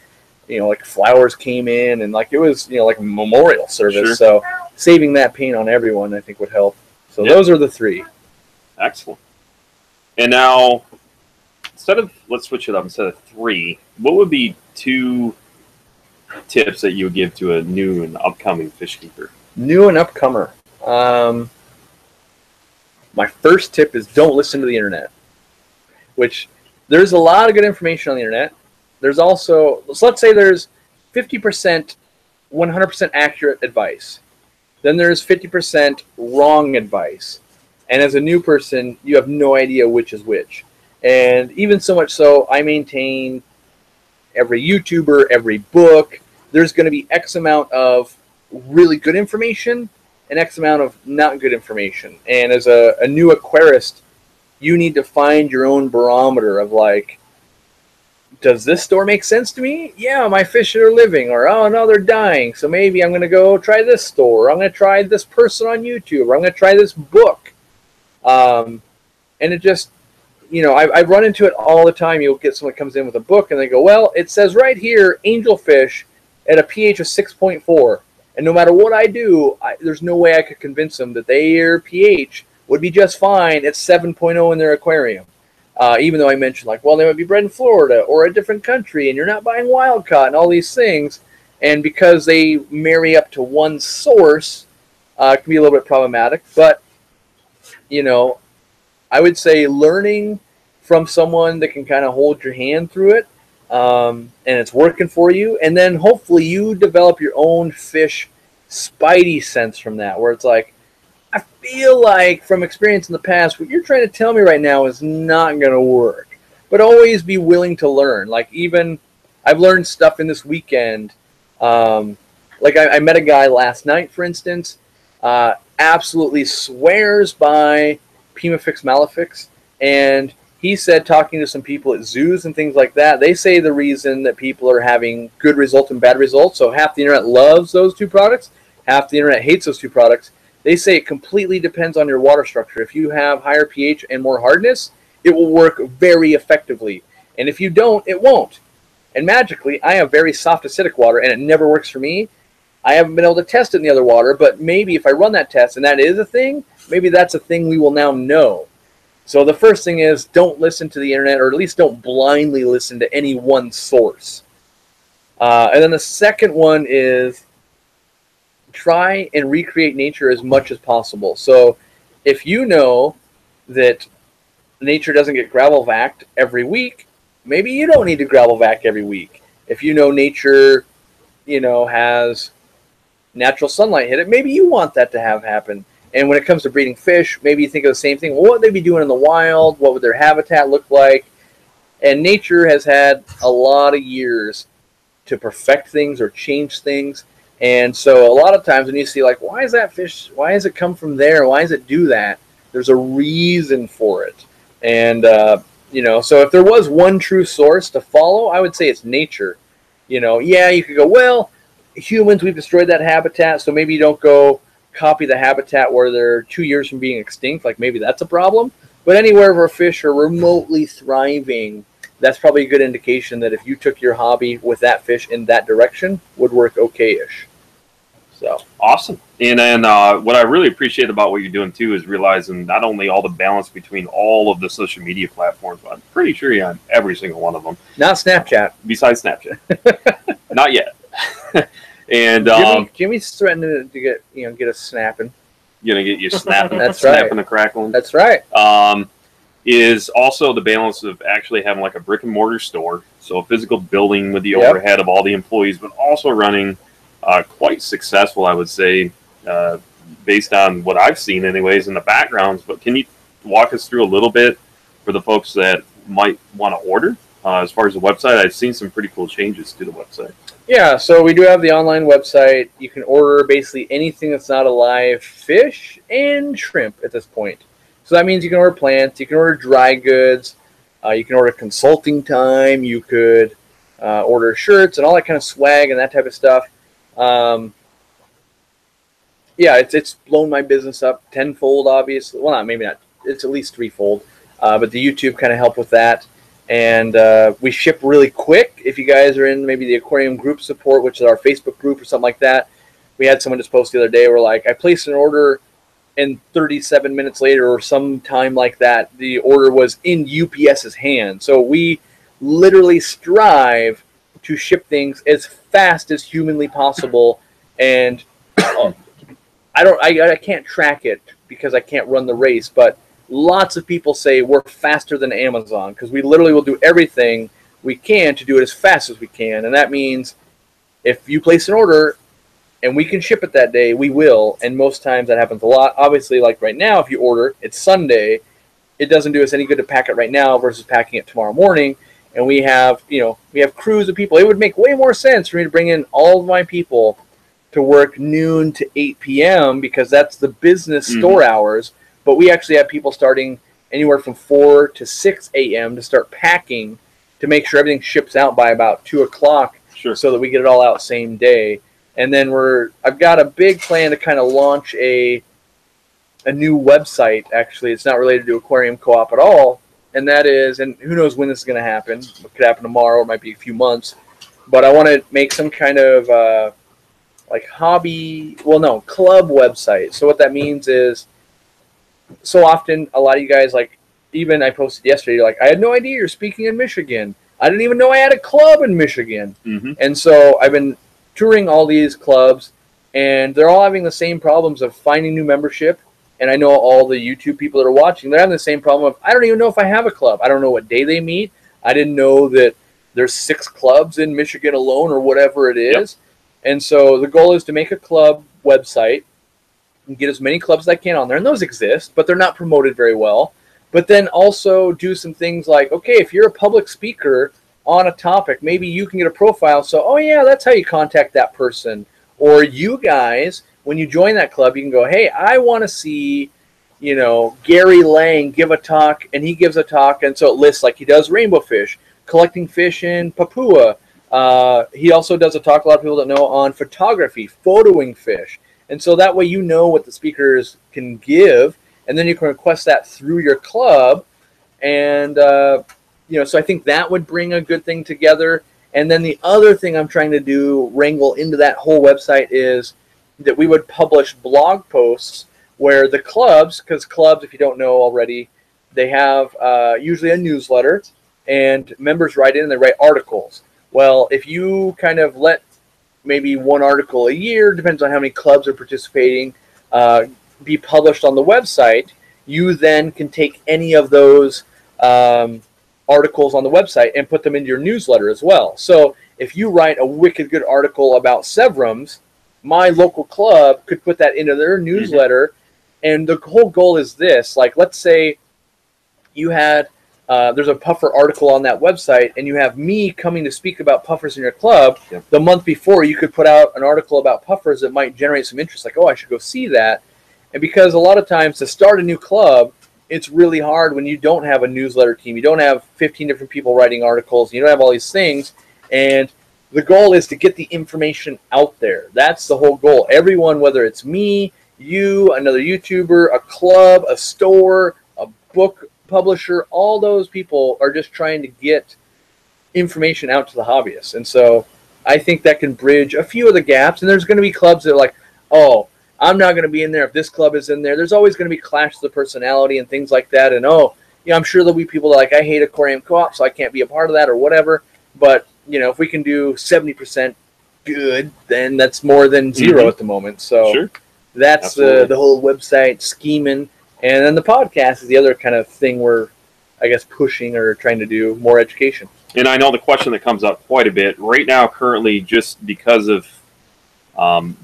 you know, like flowers came in, and like it was, you know, like a memorial service. Sure. So saving that pain on everyone, I think, would help. So those are the three. Excellent. And now, let's switch it up. Instead of 3, what would be 2 tips that you would give to a new and upcoming fish keeper? New and upcomer. My first tip is don't listen to the internet. Which, there's a lot of good information on the internet. There's also, so let's say there's 50% 100% accurate advice. Then there's 50% wrong advice. And as a new person, you have no idea which is which. And even so much so, I maintain every YouTuber, every book, there's going to be X amount of really good information and X amount of not good information. And as a new aquarist, you need to find your own barometer of like, does this store make sense to me? Yeah, my fish are living, or oh no, they're dying. So maybe I'm going to go try this store, or I'm going to try this person on YouTube, or I'm going to try this book. And it just, you know, I run into it all the time. You'll get someone comes in with a book and they go, well, it says right here, angelfish at a pH of 6.4. And no matter what I do, there's no way I could convince them that their pH would be just fine at 7.0 in their aquarium. Even though I mentioned, like, well, they might be bred in Florida or a different country, and you're not buying wild caught and all these things. And because they marry up to one source, it can be a little bit problematic. But you know, I would say learning from someone that can kind of hold your hand through it, and it's working for you, and then hopefully you develop your own fish spidey sense from that, where it's like, I feel like from experience in the past, what you're trying to tell me right now is not going to work. But always be willing to learn. Like, even I've learned stuff in this weekend. Like I met a guy last night, for instance, absolutely swears by Pimafix Malefix, and he said, talking to some people at zoos and things like that, they say the reason that people are having good results and bad results, so half the internet loves those two products, half the internet hates those two products. They say it completely depends on your water structure. If you have higher pH and more hardness, it will work very effectively. And if you don't, it won't. And magically, I have very soft acidic water, and it never works for me. I haven't been able to test it in the other water, but maybe if I run that test and that is a thing, maybe that's a thing we will now know. So the first thing is, don't listen to the internet, or at least don't blindly listen to any one source. And then the second one is, try and recreate nature as much as possible. So if you know that nature doesn't get gravel vacked every week, maybe you don't need to gravel vac every week. If you know nature, has natural sunlight hit it, maybe you want that to have happen. And when it comes to breeding fish, maybe you think of the same thing. Well, what would they be doing in the wild? What would their habitat look like? And nature has had a lot of years to perfect things or change things. And so a lot of times when you see, like, why is that fish, why does it come from there? Why does it do that? There's a reason for it. And, so if there was one true source to follow, I would say it's nature. Yeah, you could go, well, humans, we've destroyed that habitat, so maybe you don't go copy the habitat where they're 2 years from being extinct. Like, maybe that's a problem. But anywhere where fish are remotely thriving, that's probably a good indication that if you took your hobby with that fish in that direction, would work okay-ish. So awesome. And then what I really appreciate about what you're doing too is realizing not only all the balance between all of the social media platforms, but I'm pretty sure you're on every single one of them. Not Snapchat. Besides Snapchat. Not yet. And Jimmy's threatening to get us snapping. Gonna get you snapping. That's snapping right. and crackling. That's right. Is also the balance of actually having like a brick and mortar store, so a physical building with the overhead of all the employees, but also running quite successful, I would say, based on what I've seen anyways in the backgrounds. But can you walk us through a little bit for the folks that might want to order? As far as the website, I've seen some pretty cool changes to the website. Yeah, so we do have the online website. You can order basically anything that's not a live fish and shrimp at this point. So that means you can order plants, you can order dry goods, you can order consulting time, you could order shirts and all that kind of swag and that type of stuff. Yeah, it's blown my business up tenfold, obviously. Well, maybe not. It's at least threefold. But the YouTube kind of helped with that. And we ship really quick. If you guys are in maybe the Aquarium group support, which is our Facebook group or something like that, we had someone just post the other day. We're like, I placed an order, and 37 minutes later or some time like that, the order was in UPS's hand. So we literally strive to ship things as fast as humanly possible. And I can't track it because I can't run the race, but lots of people say we're faster than Amazon because we literally will do everything we can to do it as fast as we can. And that means if you place an order and we can ship it that day, we will. And most times that happens a lot. Obviously, like right now, if you order, it's Sunday, it doesn't do us any good to pack it right now versus packing it tomorrow morning. And we have crews of people. It would make way more sense for me to bring in all of my people to work noon to 8 p.m. because that's the business store hours. But we actually have people starting anywhere from 4 to 6 a.m. to start packing to make sure everything ships out by about 2 o'clock so that we get it all out same day. And then I've got a big plan to kind of launch a new website. Actually, it's not related to Aquarium Co-op at all. And that is, and who knows when this is going to happen. It could happen tomorrow. It might be a few months. But I want to make some kind of club website. So what that means is, so often a lot of you guys, like, even I posted yesterday, like, I had no idea you're speaking in Michigan. I didn't even know I had a club in Michigan. And so I've been touring all these clubs, and they're all having the same problems of finding new membership and I know all the YouTube people that are watching, they're having the same problem of, I don't even know if I have a club. I don't know what day they meet. I didn't know that there's 6 clubs in Michigan alone or whatever it is. Yep. And so the goal is to make a club website and get as many clubs as I can on there. And those exist, but they're not promoted very well. But then also do some things like, okay, if you're a public speaker on a topic, maybe you can get a profile. So, oh yeah, that's how you contact that person. Or you guys, when you join that club, you can go, hey, I want to see, you know, Gary Lang give a talk, and he gives a talk, and so it lists like he does rainbow fish, collecting fish in Papua. He also does a talk, a lot of people don't know, on photography, photoing fish. And so that way you know what the speakers can give, and then you can request that through your club. And, you know, so I think that would bring a good thing together. And then the other thing I'm trying to do, wrangle into that whole website, is that we would publish blog posts where the clubs, because clubs, if you don't know already, they have usually a newsletter, and members write in and they write articles. Well, if you kind of let maybe one article a year, depends on how many clubs are participating, be published on the website, you then can take any of those articles on the website and put them into your newsletter as well. So if you write a wicked good article about Severums, my local club could put that into their newsletter. And the whole goal is this, like, let's say you had, there's a puffer article on that website, and you have me coming to speak about puffers in your club. Yep. The month before, you could put out an article about puffers that might generate some interest, like, oh, I should go see that. And because a lot of times to start a new club, it's really hard when you don't have a newsletter team. You don't have 15 different people writing articles. You don't have all these things. And the goal is to get the information out there. That's the whole goal. Everyone, whether it's me, you, another YouTuber, a club, a store, a book publisher, all those people are just trying to get information out to the hobbyists. And so I think that can bridge a few of the gaps. And there's going to be clubs that are like, oh, I'm not going to be in there if this club is in there. There's always going to be clashes of personality and things like that. And, oh, you know, I'm sure there'll be people that are like, I hate Aquarium Co-op, so I can't be a part of that or whatever. But, you know, if we can do 70% good, then that's more than zero at the moment. So sure. That's the whole website scheming. And then the podcast is the other kind of thing we're, I guess, pushing or trying to do more education. And I know the question that comes up quite a bit right now, currently, just because of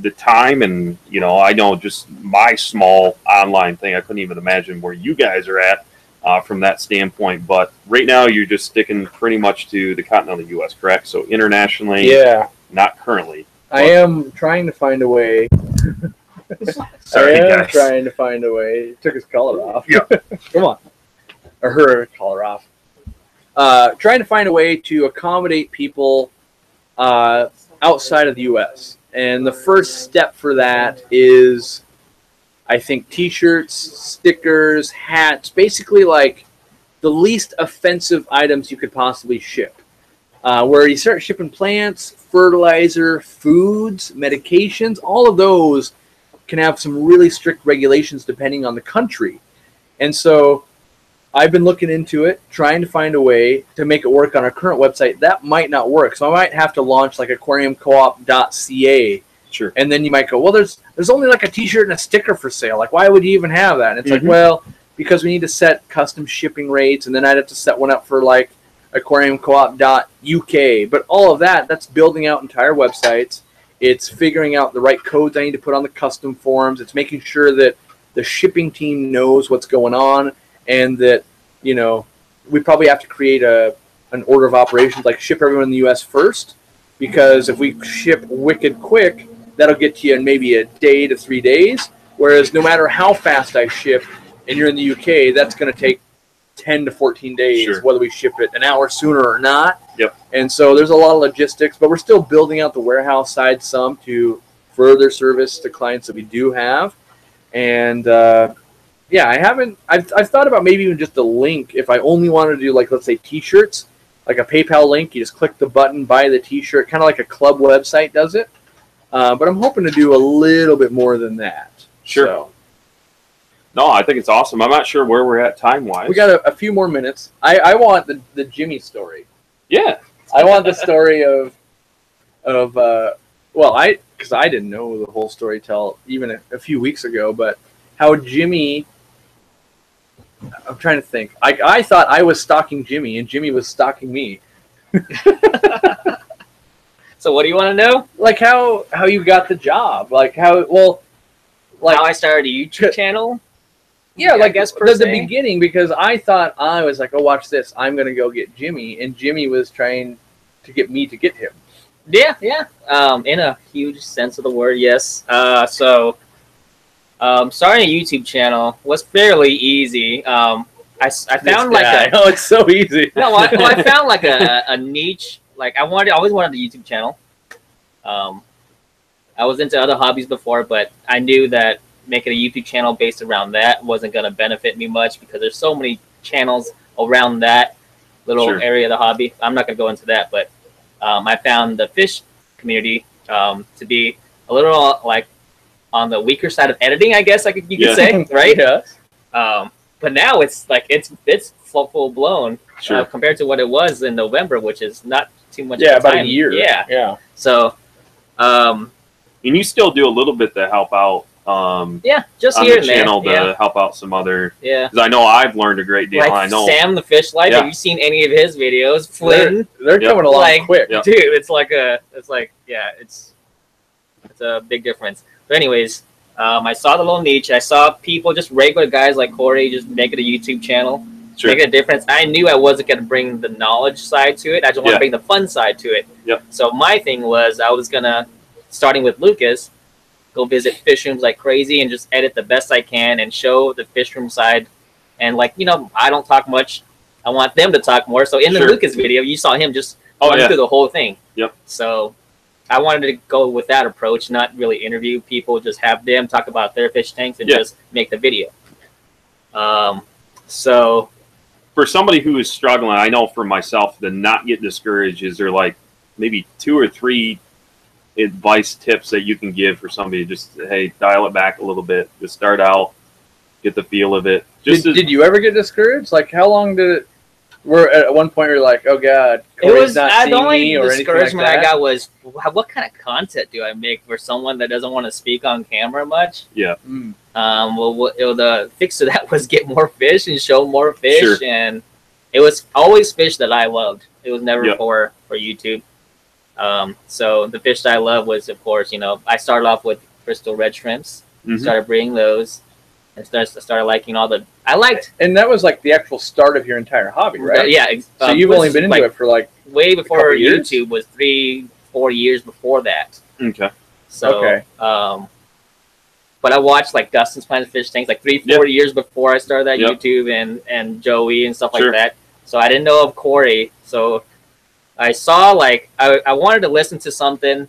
the time, and you know, I know just my small online thing, I couldn't even imagine where you guys are at from that standpoint. But right now, you're just sticking pretty much to the continental U.S., correct? So internationally, yeah, not currently. I am trying to find a way. Sorry, guys. Trying to find a way. He took his collar off. Yeah, come on, or her collar off. Trying to find a way to accommodate people outside of the U.S. And the first step for that is, I think, T-shirts, stickers, hats, basically like the least offensive items you could possibly ship. Where you start shipping plants, fertilizer, foods, medications, all of those can have some really strict regulations depending on the country. And so I've been looking into it, trying to find a way to make it work on our current website. That might not work. So I might have to launch like aquariumcoop.ca. Sure. And then you might go, well, there's only like a T-shirt and a sticker for sale. Like, why would you even have that? And it's like, well, because we need to set custom shipping rates, and then I'd have to set one up for like aquariumcoop.uk. But all of that, that's building out entire websites. It's figuring out the right codes I need to put on the custom forms. It's making sure that the shipping team knows what's going on, and that, you know, we probably have to create an order of operations, like ship everyone in the U.S. first, because if we ship wicked quick, that'll get to you in maybe a day to 3 days, whereas no matter how fast I ship and you're in the UK, that's going to take 10 to 14 days, sure, whether we ship it an hour sooner or not. Yep. And so there's a lot of logistics, but we're still building out the warehouse side some to further service to clients that we do have. And yeah, I've thought about maybe even just a link. If I only wanted to do, like, let's say T-shirts, like a PayPal link, you just click the button, buy the T-shirt, kind of like a club website does it. But I'm hoping to do a little bit more than that. Sure. So. No, I think it's awesome. I'm not sure where we're at time-wise. We got a few more minutes. I want the Jimmy story. Yeah. I want the story of well, because I didn't know the whole story till even a few weeks ago, but how Jimmy. I'm trying to think. I thought I was stalking Jimmy, and Jimmy was stalking me. So what do you want to know? Like how you got the job? Like how I started a YouTube channel. Yeah, like I guess the beginning, because I thought I was like, oh, watch this. I'm gonna go get Jimmy, and Jimmy was trying to get me to get him. Yeah. In a huge sense of the word, yes. So starting a YouTube channel was fairly easy. I found oh, it's so easy. No, I found like a niche. Like I always wanted a YouTube channel. I was into other hobbies before, but I knew that making a YouTube channel based around that wasn't going to benefit me much because there's so many channels around that little area of the hobby. I'm not going to go into that, but I found the fish community to be a little like on the weaker side of editing, I guess you could say, right? Yeah. But now it's like it's full blown compared to what it was in November, which is not too much. Yeah, about a year. Yeah. So, and you still do a little bit to help out. Just on here the and channel there. to help out some other. Yeah. Because I know I've learned a great deal. Like I know Sam the Fish Life. Have you seen any of his videos? Flynn, they're coming along quick, dude. It's a big difference. But anyways, I saw the little niche. I saw people, just regular guys like Cory, just making a YouTube channel, making a difference. I knew I wasn't going to bring the knowledge side to it. I just want to bring the fun side to it. Yep. So my thing was I was going to, starting with Lucas, go visit fish rooms like crazy and just edit the best I can and show the fish room side. And I don't talk much. I want them to talk more. So in the Lucas video, you saw him just run through the whole thing. Yep. So I wanted to go with that approach, not really interview people, just have them talk about their fish tanks and just make the video. So for somebody who is struggling, I know for myself, to not get discouraged, is there like maybe 2 or 3 advice tips that you can give for somebody? Just, hey, dial it back a little bit. Just start out, get the feel of it. Did you ever get discouraged? Like, how long did it? Where at one point you're like, oh god, Cory's not seeing me, or anything like that? The only discouragement I got was, what kind of content do I make for someone that doesn't want to speak on camera much? Yeah. The fix to that was get more fish and show more fish, and it was always fish that I loved. It was never for YouTube. So the fish that I love was, of course, I started off with crystal red shrimps, started breeding those, and started liking all the. And that was like the actual start of your entire hobby, right? Yeah. So you've only been into it for like way before YouTube was 3-4 years before that. Okay. So but I watched like Dustin's Planet Fish Tanks like 3-4 years before I started that YouTube and Joey and stuff like that. So I didn't know of Cory. So I saw I wanted to listen to something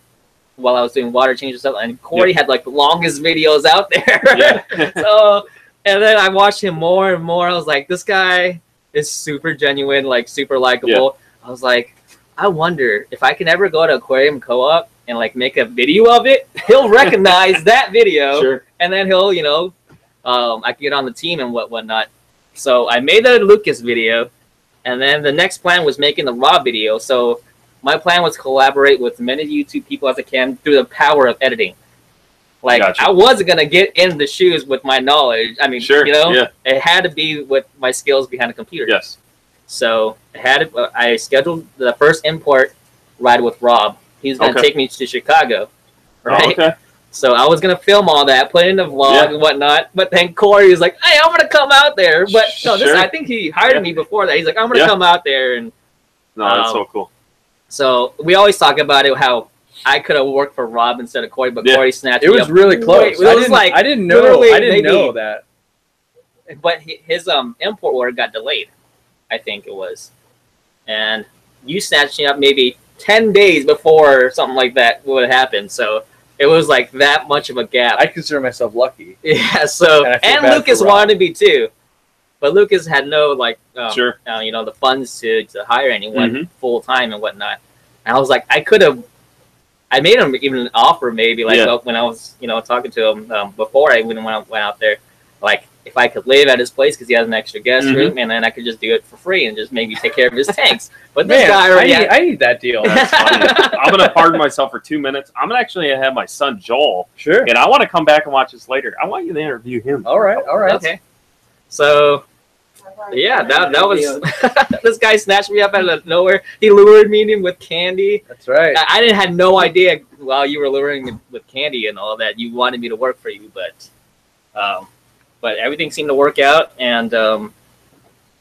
while I was doing water change and stuff, and Cory had like the longest videos out there. So, and then I watched him more and more. I was like, this guy is super genuine, like super likable. I was like, I wonder if I can ever go to Aquarium Co-Op and like make a video of it. He'll recognize that video, and then he'll, I can get on the team and whatnot. So I made the Lucas video, and then the next plan was making the raw video. So my plan was collaborate with as many YouTube people as I can through the power of editing. Like, I wasn't going to get in the shoes with my knowledge. I mean, it had to be with my skills behind a computer. Yes. So I scheduled the first import ride with Rob. He's going to take me to Chicago. Right? Okay. So I was going to film all that, put in the vlog and whatnot. But then Cory was like, hey, I'm going to come out there. But no, I think he hired me before that. He's like, I'm going to come out there. And no, that's so cool. So we always talk about it, how I could have worked for Rob instead of Cory, but Cory snatched me up. It was really close. I didn't know that. But his import order got delayed, I think it was. And you snatched me up maybe 10 days before something like that would happen. So it was like that much of a gap. I consider myself lucky. Yeah, so, and Lucas wanted to be too. But Lucas had no, the funds to hire anyone full time and whatnot. And I was like, I made him even an offer maybe, when I was, talking to him before I went out there. Like, if I could live at his place because he has an extra guest room, and then I could just do it for free and just maybe take care of his tanks. But this guy already, I need that deal. That's funny. I'm gonna pardon myself for 2 minutes. I'm gonna actually have my son Joel. Sure. And I want to come back and watch this later. I want you to interview him. All right. Okay. So, yeah, that was this guy snatched me up out of nowhere. He lured me with candy. That's right. I had no idea while you were luring me with candy and all that you wanted me to work for you, but everything seemed to work out, and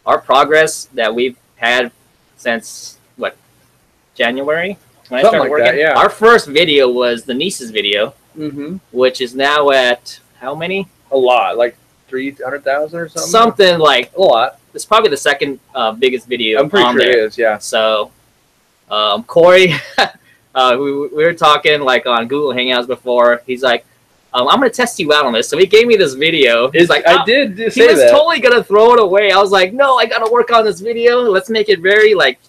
our progress that we've had since January when I started working. Yeah. Our first video was the nieces video, which is now at how many? A lot, like 300,000 or something. Something like a lot. It's probably the second biggest video. I'm pretty sure it is. Yeah. So, Cory, we were talking like on Google Hangouts before. He's like, I'm going to test you out on this. So he gave me this video. He's like, I did say that. He was totally going to throw it away. I was like, no, I got to work on this video. Let's make it very like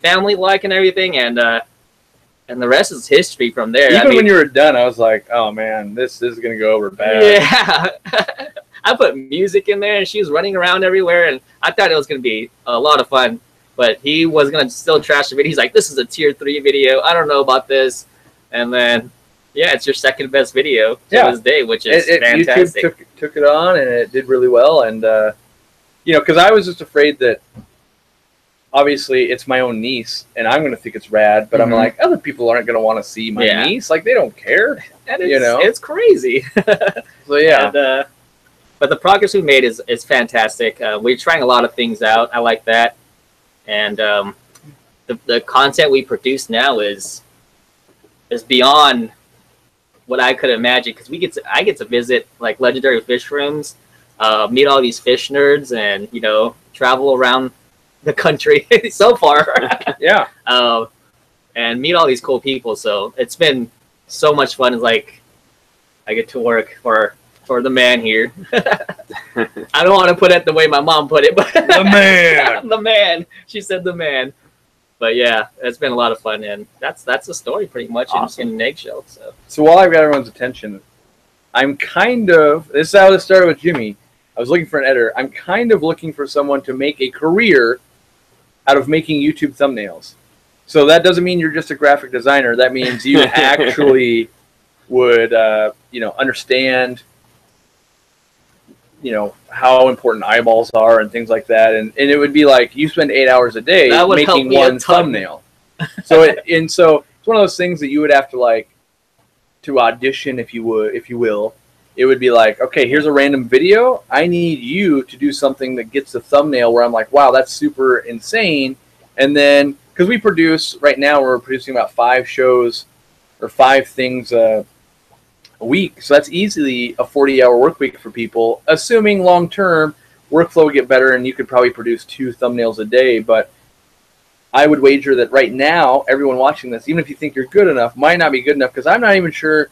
family-like and everything. And the rest is history from there. Even when you were done, I was like, oh man, this is going to go over bad. Yeah. I put music in there and she was running around everywhere. And I thought it was going to be a lot of fun. But he was going to still trash the video. He's like, this is a tier 3 video. I don't know about this. And then... yeah, it's your second best video to this day, which is fantastic. YouTube took it on, and it did really well. And, because I was just afraid that, obviously, it's my own niece, and I'm going to think it's rad, but I'm like, other people aren't going to want to see my niece. Like, they don't care. And it's crazy. So, yeah. And, but the progress we made is fantastic. We're trying a lot of things out. I like that. And the content we produce now is beyond what I could imagine, because I get to visit like legendary fish rooms, meet all these fish nerds, and travel around the country so far. Yeah. And meet all these cool people. So it's been so much fun. It's like I get to work for the man here. I don't want to put it the way my mom put it, but the man. The man. She said the man. But yeah, it's been a lot of fun, and that's the story pretty much in an eggshell. So while I've got everyone's attention, I'm kind of, this is how it started with Jimmy. I was looking for an editor. I'm kind of looking for someone to make a career out of making YouTube thumbnails. So that doesn't mean you're just a graphic designer. That means you actually would, understand, how important eyeballs are and things like that. And it would be like you spend 8 hours a day making one thumbnail. So it's one of those things that you would have to audition, if you will. It would be like, okay, here's a random video. I need you to do something that gets a thumbnail where I'm like, wow, that's super insane. And then, because we produce, right now we're producing about 5 shows or 5 things a week. So that's easily a 40-hour work week for people, assuming long-term workflow would get better and you could probably produce 2 thumbnails a day. But I would wager that right now, everyone watching this, even if you think you're good enough, might not be good enough, because I'm not even sure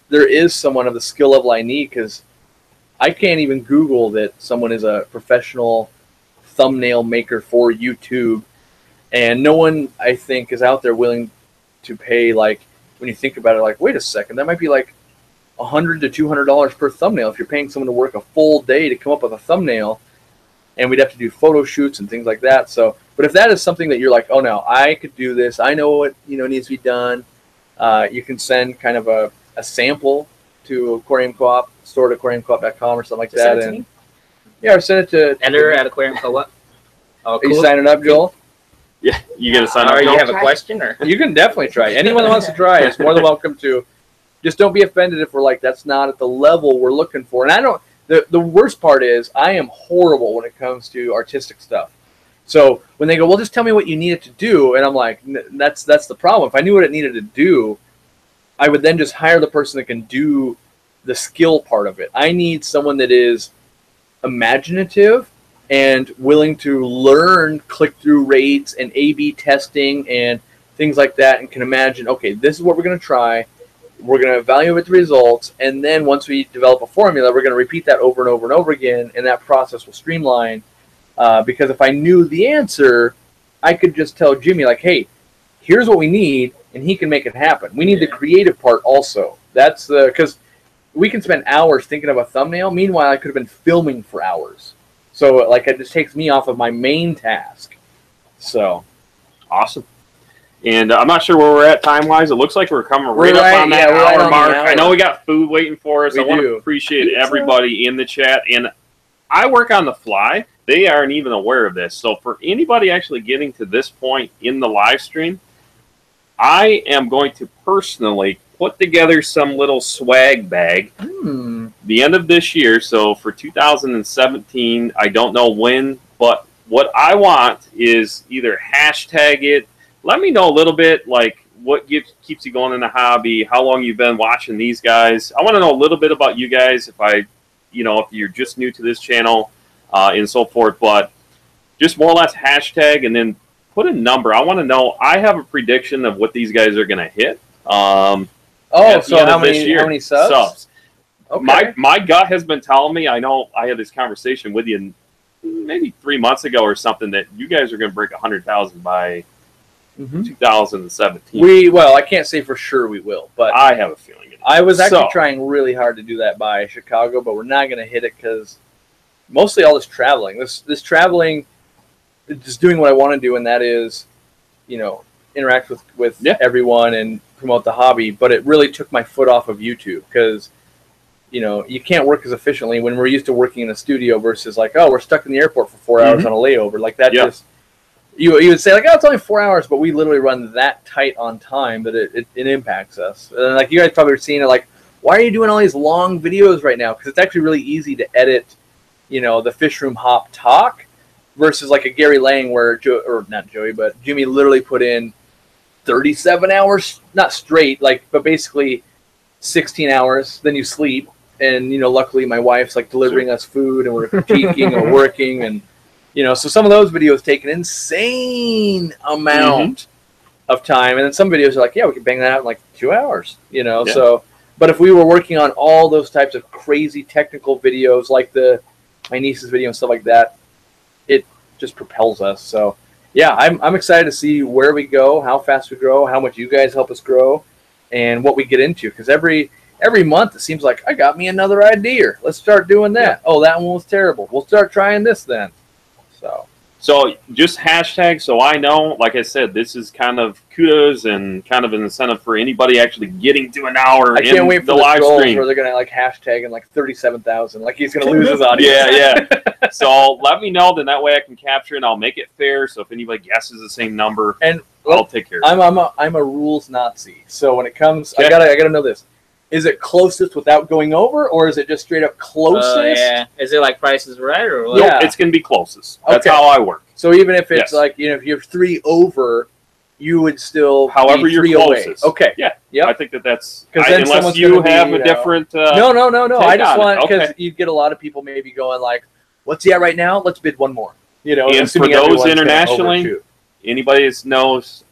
there is someone of the skill level I need, because I can't even Google that someone is a professional thumbnail maker for YouTube, and no one, I think, is out there willing to pay, like, when you think about it, like, wait a second, that might be like $100 to $200 per thumbnail if you're paying someone to work a full day to come up with a thumbnail, and we'd have to do photo shoots and things like that. So, but if that is something that you're like, oh no, I could do this, I know what needs to be done, you can send kind of a sample to Aquarium Co-op, store at aquariumcoop.com or something like that. And yeah, or send it to editor at Aquarium Co-op. Oh, cool. Are you signing up, Joel? Yeah, you gonna sign up? Or you have a question, or you can definitely try. Anyone that wants to try is more than welcome to. Just don't be offended if we're like, that's not at the level we're looking for. And I don't. The worst part is I am horrible when it comes to artistic stuff. So when they go, well, just tell me what you need it to do, and I'm like, that's the problem. If I knew what it needed to do, I would then just hire the person that can do the skill part of it. I need someone that is imaginative and willing to learn click-through rates and A/B testing and things like that, and can imagine, okay, this is what we're going to try. We're going to evaluate the results, and then once we develop a formula, we're going to repeat that over and over and over again, and that process will streamline. Because if I knew the answer, I could just tell Jimmy, like, hey, here's what we need, and he can make it happen. We need the creative part also. That's because we can spend hours thinking of a thumbnail. Meanwhile, I could have been filming for hours. So like it just takes me off of my main task. So awesome. And I'm not sure where we're at time-wise. It looks like we're coming right up on that hour mark. I know we got food waiting for us. I want to appreciate everybody in the chat. And I work on the fly. They aren't even aware of this. So for anybody actually getting to this point in the live stream, I am going to personally put together some little swag bag the end of this year. So for 2017, I don't know when, but what I want is either hashtag it. Let me know a little bit, like, what keeps you going in the hobby, how long you've been watching these guys. I want to know a little bit about you guys, if you're just new to this channel and so forth. But just more or less hashtag and then put a number. I want to know. I have a prediction of what these guys are going to hit. So how many subs? Okay. My gut has been telling me, I know I had this conversation with you maybe 3 months ago or something, that you guys are going to break 100,000 by 2017. Well, I can't say for sure we will, but I have a feeling. I was actually trying really hard to do that by Chicago, but we're not going to hit it because mostly all this traveling. This traveling, just doing what I want to do, and that is, interact with everyone and promote the hobby. But it really took my foot off of YouTube because, you can't work as efficiently when we're used to working in a studio versus like, oh, we're stuck in the airport for 4 hours on a layover. Like that just... You would say, like, oh, it's only 4 hours, but we literally run that tight on time that it impacts us. And, like, you guys probably are seeing it, like, why are you doing all these long videos right now? Because it's actually really easy to edit, the Fish Room Hop talk versus, like, a Gary Lang where, not Joey, but Jimmy literally put in 37 hours, not straight, but basically 16 hours. Then you sleep. And, luckily my wife's, like, delivering us food and we're critiquing or working and... so some of those videos take an insane amount of time. And then some videos are like, yeah, we can bang that out in like 2 hours, So, but if we were working on all those types of crazy technical videos, like my niece's video and stuff like that, it just propels us. So, yeah, I'm excited to see where we go, how fast we grow, how much you guys help us grow, and what we get into. Because every month it seems like, I got me another idea. Let's start doing that. Oh, that one was terrible. We'll start trying this then. So just hashtag so I know, like I said, this is kind of kudos and kind of an incentive for anybody actually getting to an hour. I can't wait for the live stream where they're going to like hashtag and like 37,000. Like he's going to lose his audience. Yeah. So let me know, then that way I can capture it and I'll make it fair. So if anybody guesses the same number, and I'll take care of it. I'm a rules Nazi. So when it comes, I gotta know this. Is it closest without going over, or is it just straight up closest? Yeah. Is it like Price is Right, or what? Yeah, it's going to be closest. That's how I work. So even if it's like, if you're 3 over, you would still however be you're 3 closest. Away. Okay. Yeah. Yep. I think that's unless you have a different. No. I just want, because you'd get a lot of people maybe going like, "What's he at right now? Let's bid one more." And for those internationally, anybody that knows,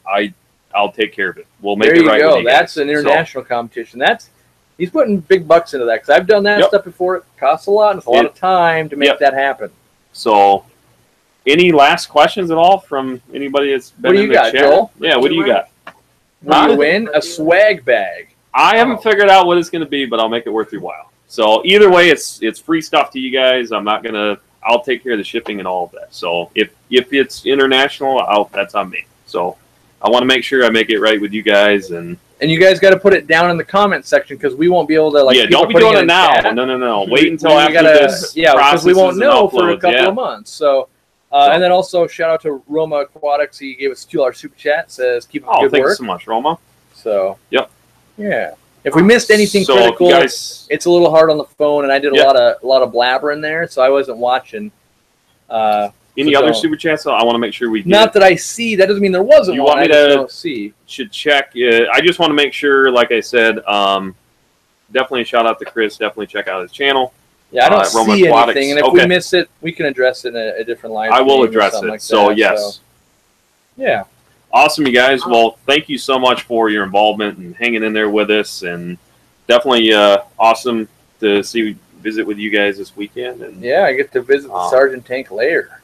I'll take care of it. We'll make it right. There you go. That's an international competition. He's putting big bucks into that because I've done that stuff before. It costs a lot and it's a lot of time to make that happen. So, any last questions at all from anybody that's been in the chat? Joel? Yeah, what do you got? What do you win? A swag bag. I haven't figured out what it's going to be, but I'll make it worth your while. So either way, it's free stuff to you guys. I'll take care of the shipping and all of that. So if it's international, that's on me. So I want to make sure I make it right with you guys and you guys got to put it down in the comment section because we won't be able to don't be doing it now. No. Wait until after this. Yeah, because we won't know for a couple of months. So, and then also shout out to Roma Aquatics. He gave us $2 super chat. Says keep up the good work. Thanks so much, Roma. So yeah. If we missed anything critical, it's a little hard on the phone, and I did a lot of blabber in there, so I wasn't watching. Any other super chats? I want to make sure we get. Not that I see. That doesn't mean there wasn't one. You want me to should check. I just want to make sure, like I said, definitely shout out to Chris. Definitely check out his channel. Yeah, I don't see anything, and if we miss it, we can address it in a different live. I will address it. Like so, yes. Yeah. Awesome, you guys. Well, thank you so much for your involvement and hanging in there with us, and definitely awesome to visit with you guys this weekend. And yeah, I get to visit the Sergeant Tank lair.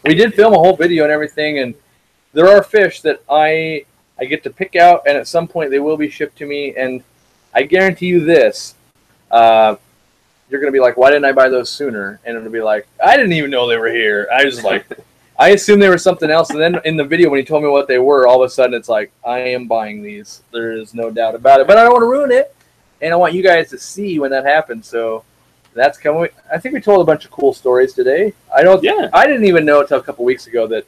We did film a whole video and everything, and there are fish that I get to pick out, and at some point they will be shipped to me. And I guarantee you this: you're going to be like, why didn't I buy those sooner? And it'll be like, I didn't even know they were here. I was like, I assumed they were something else. And then in the video, when he told me what they were, all of a sudden it's like, I am buying these. There is no doubt about it. But I don't want to ruin it. And I want you guys to see when that happens. So that's coming. I think we told a bunch of cool stories today. I didn't even know until a couple weeks ago that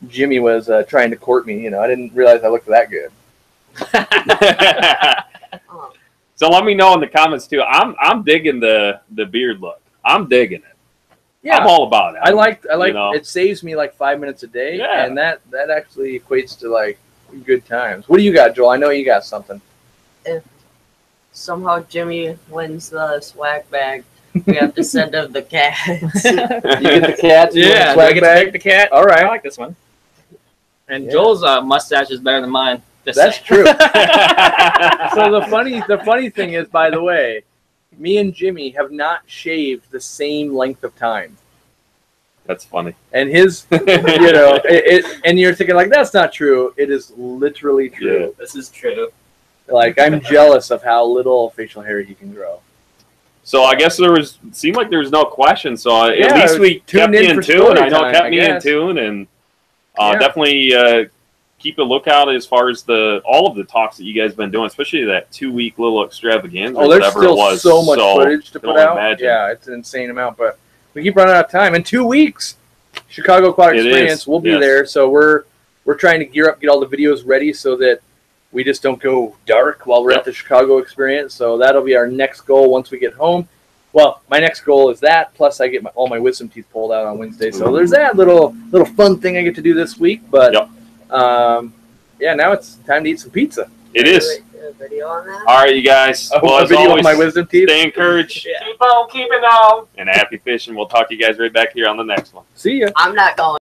Jimmy was trying to court me. I didn't realize I looked that good. So let me know in the comments too. I'm digging the beard look. I'm digging it. Yeah, I'm all about it. I like it saves me like 5 minutes a day, and that actually equates to like good times. What do you got, Joel? I know you got something. If somehow Jimmy wins the swag bag, we have to send him the cats. You get the cats? Yeah, swag I get bag? to take the cat. All right. I like this one. And Joel's mustache is better than mine. That's true. So the funny thing is, by the way, me and Jimmy have not shaved the same length of time. That's funny. And his, and you're thinking like, that's not true. It is literally true. Yeah, this is true. Like, I'm jealous of how little facial hair he can grow. So I guess seemed like there was no question. So at least we kept me in tune. I know it kept me in tune, and definitely keep a lookout as far as all of the talks that you guys have been doing, especially that 2-week little extravaganza. Oh, there's still so much footage to put out. Imagine. Yeah, it's an insane amount, but we keep running out of time. In 2 weeks, Chicago Aquatic Experience will be there. So we're trying to gear up, get all the videos ready so that we just don't go dark while we're at the Chicago Experience. So that'll be our next goal once we get home. Well, my next goal is that, plus I get all my wisdom teeth pulled out on Wednesday. So there's that little fun thing I get to do this week. But now it's time to eat some pizza. It is. A video on that? All right, you guys. Well, as always, my wisdom teeth. Stay encouraged. Keep on keeping on. And happy fishing. We'll talk to you guys right back here on the next one. See ya. I'm not going.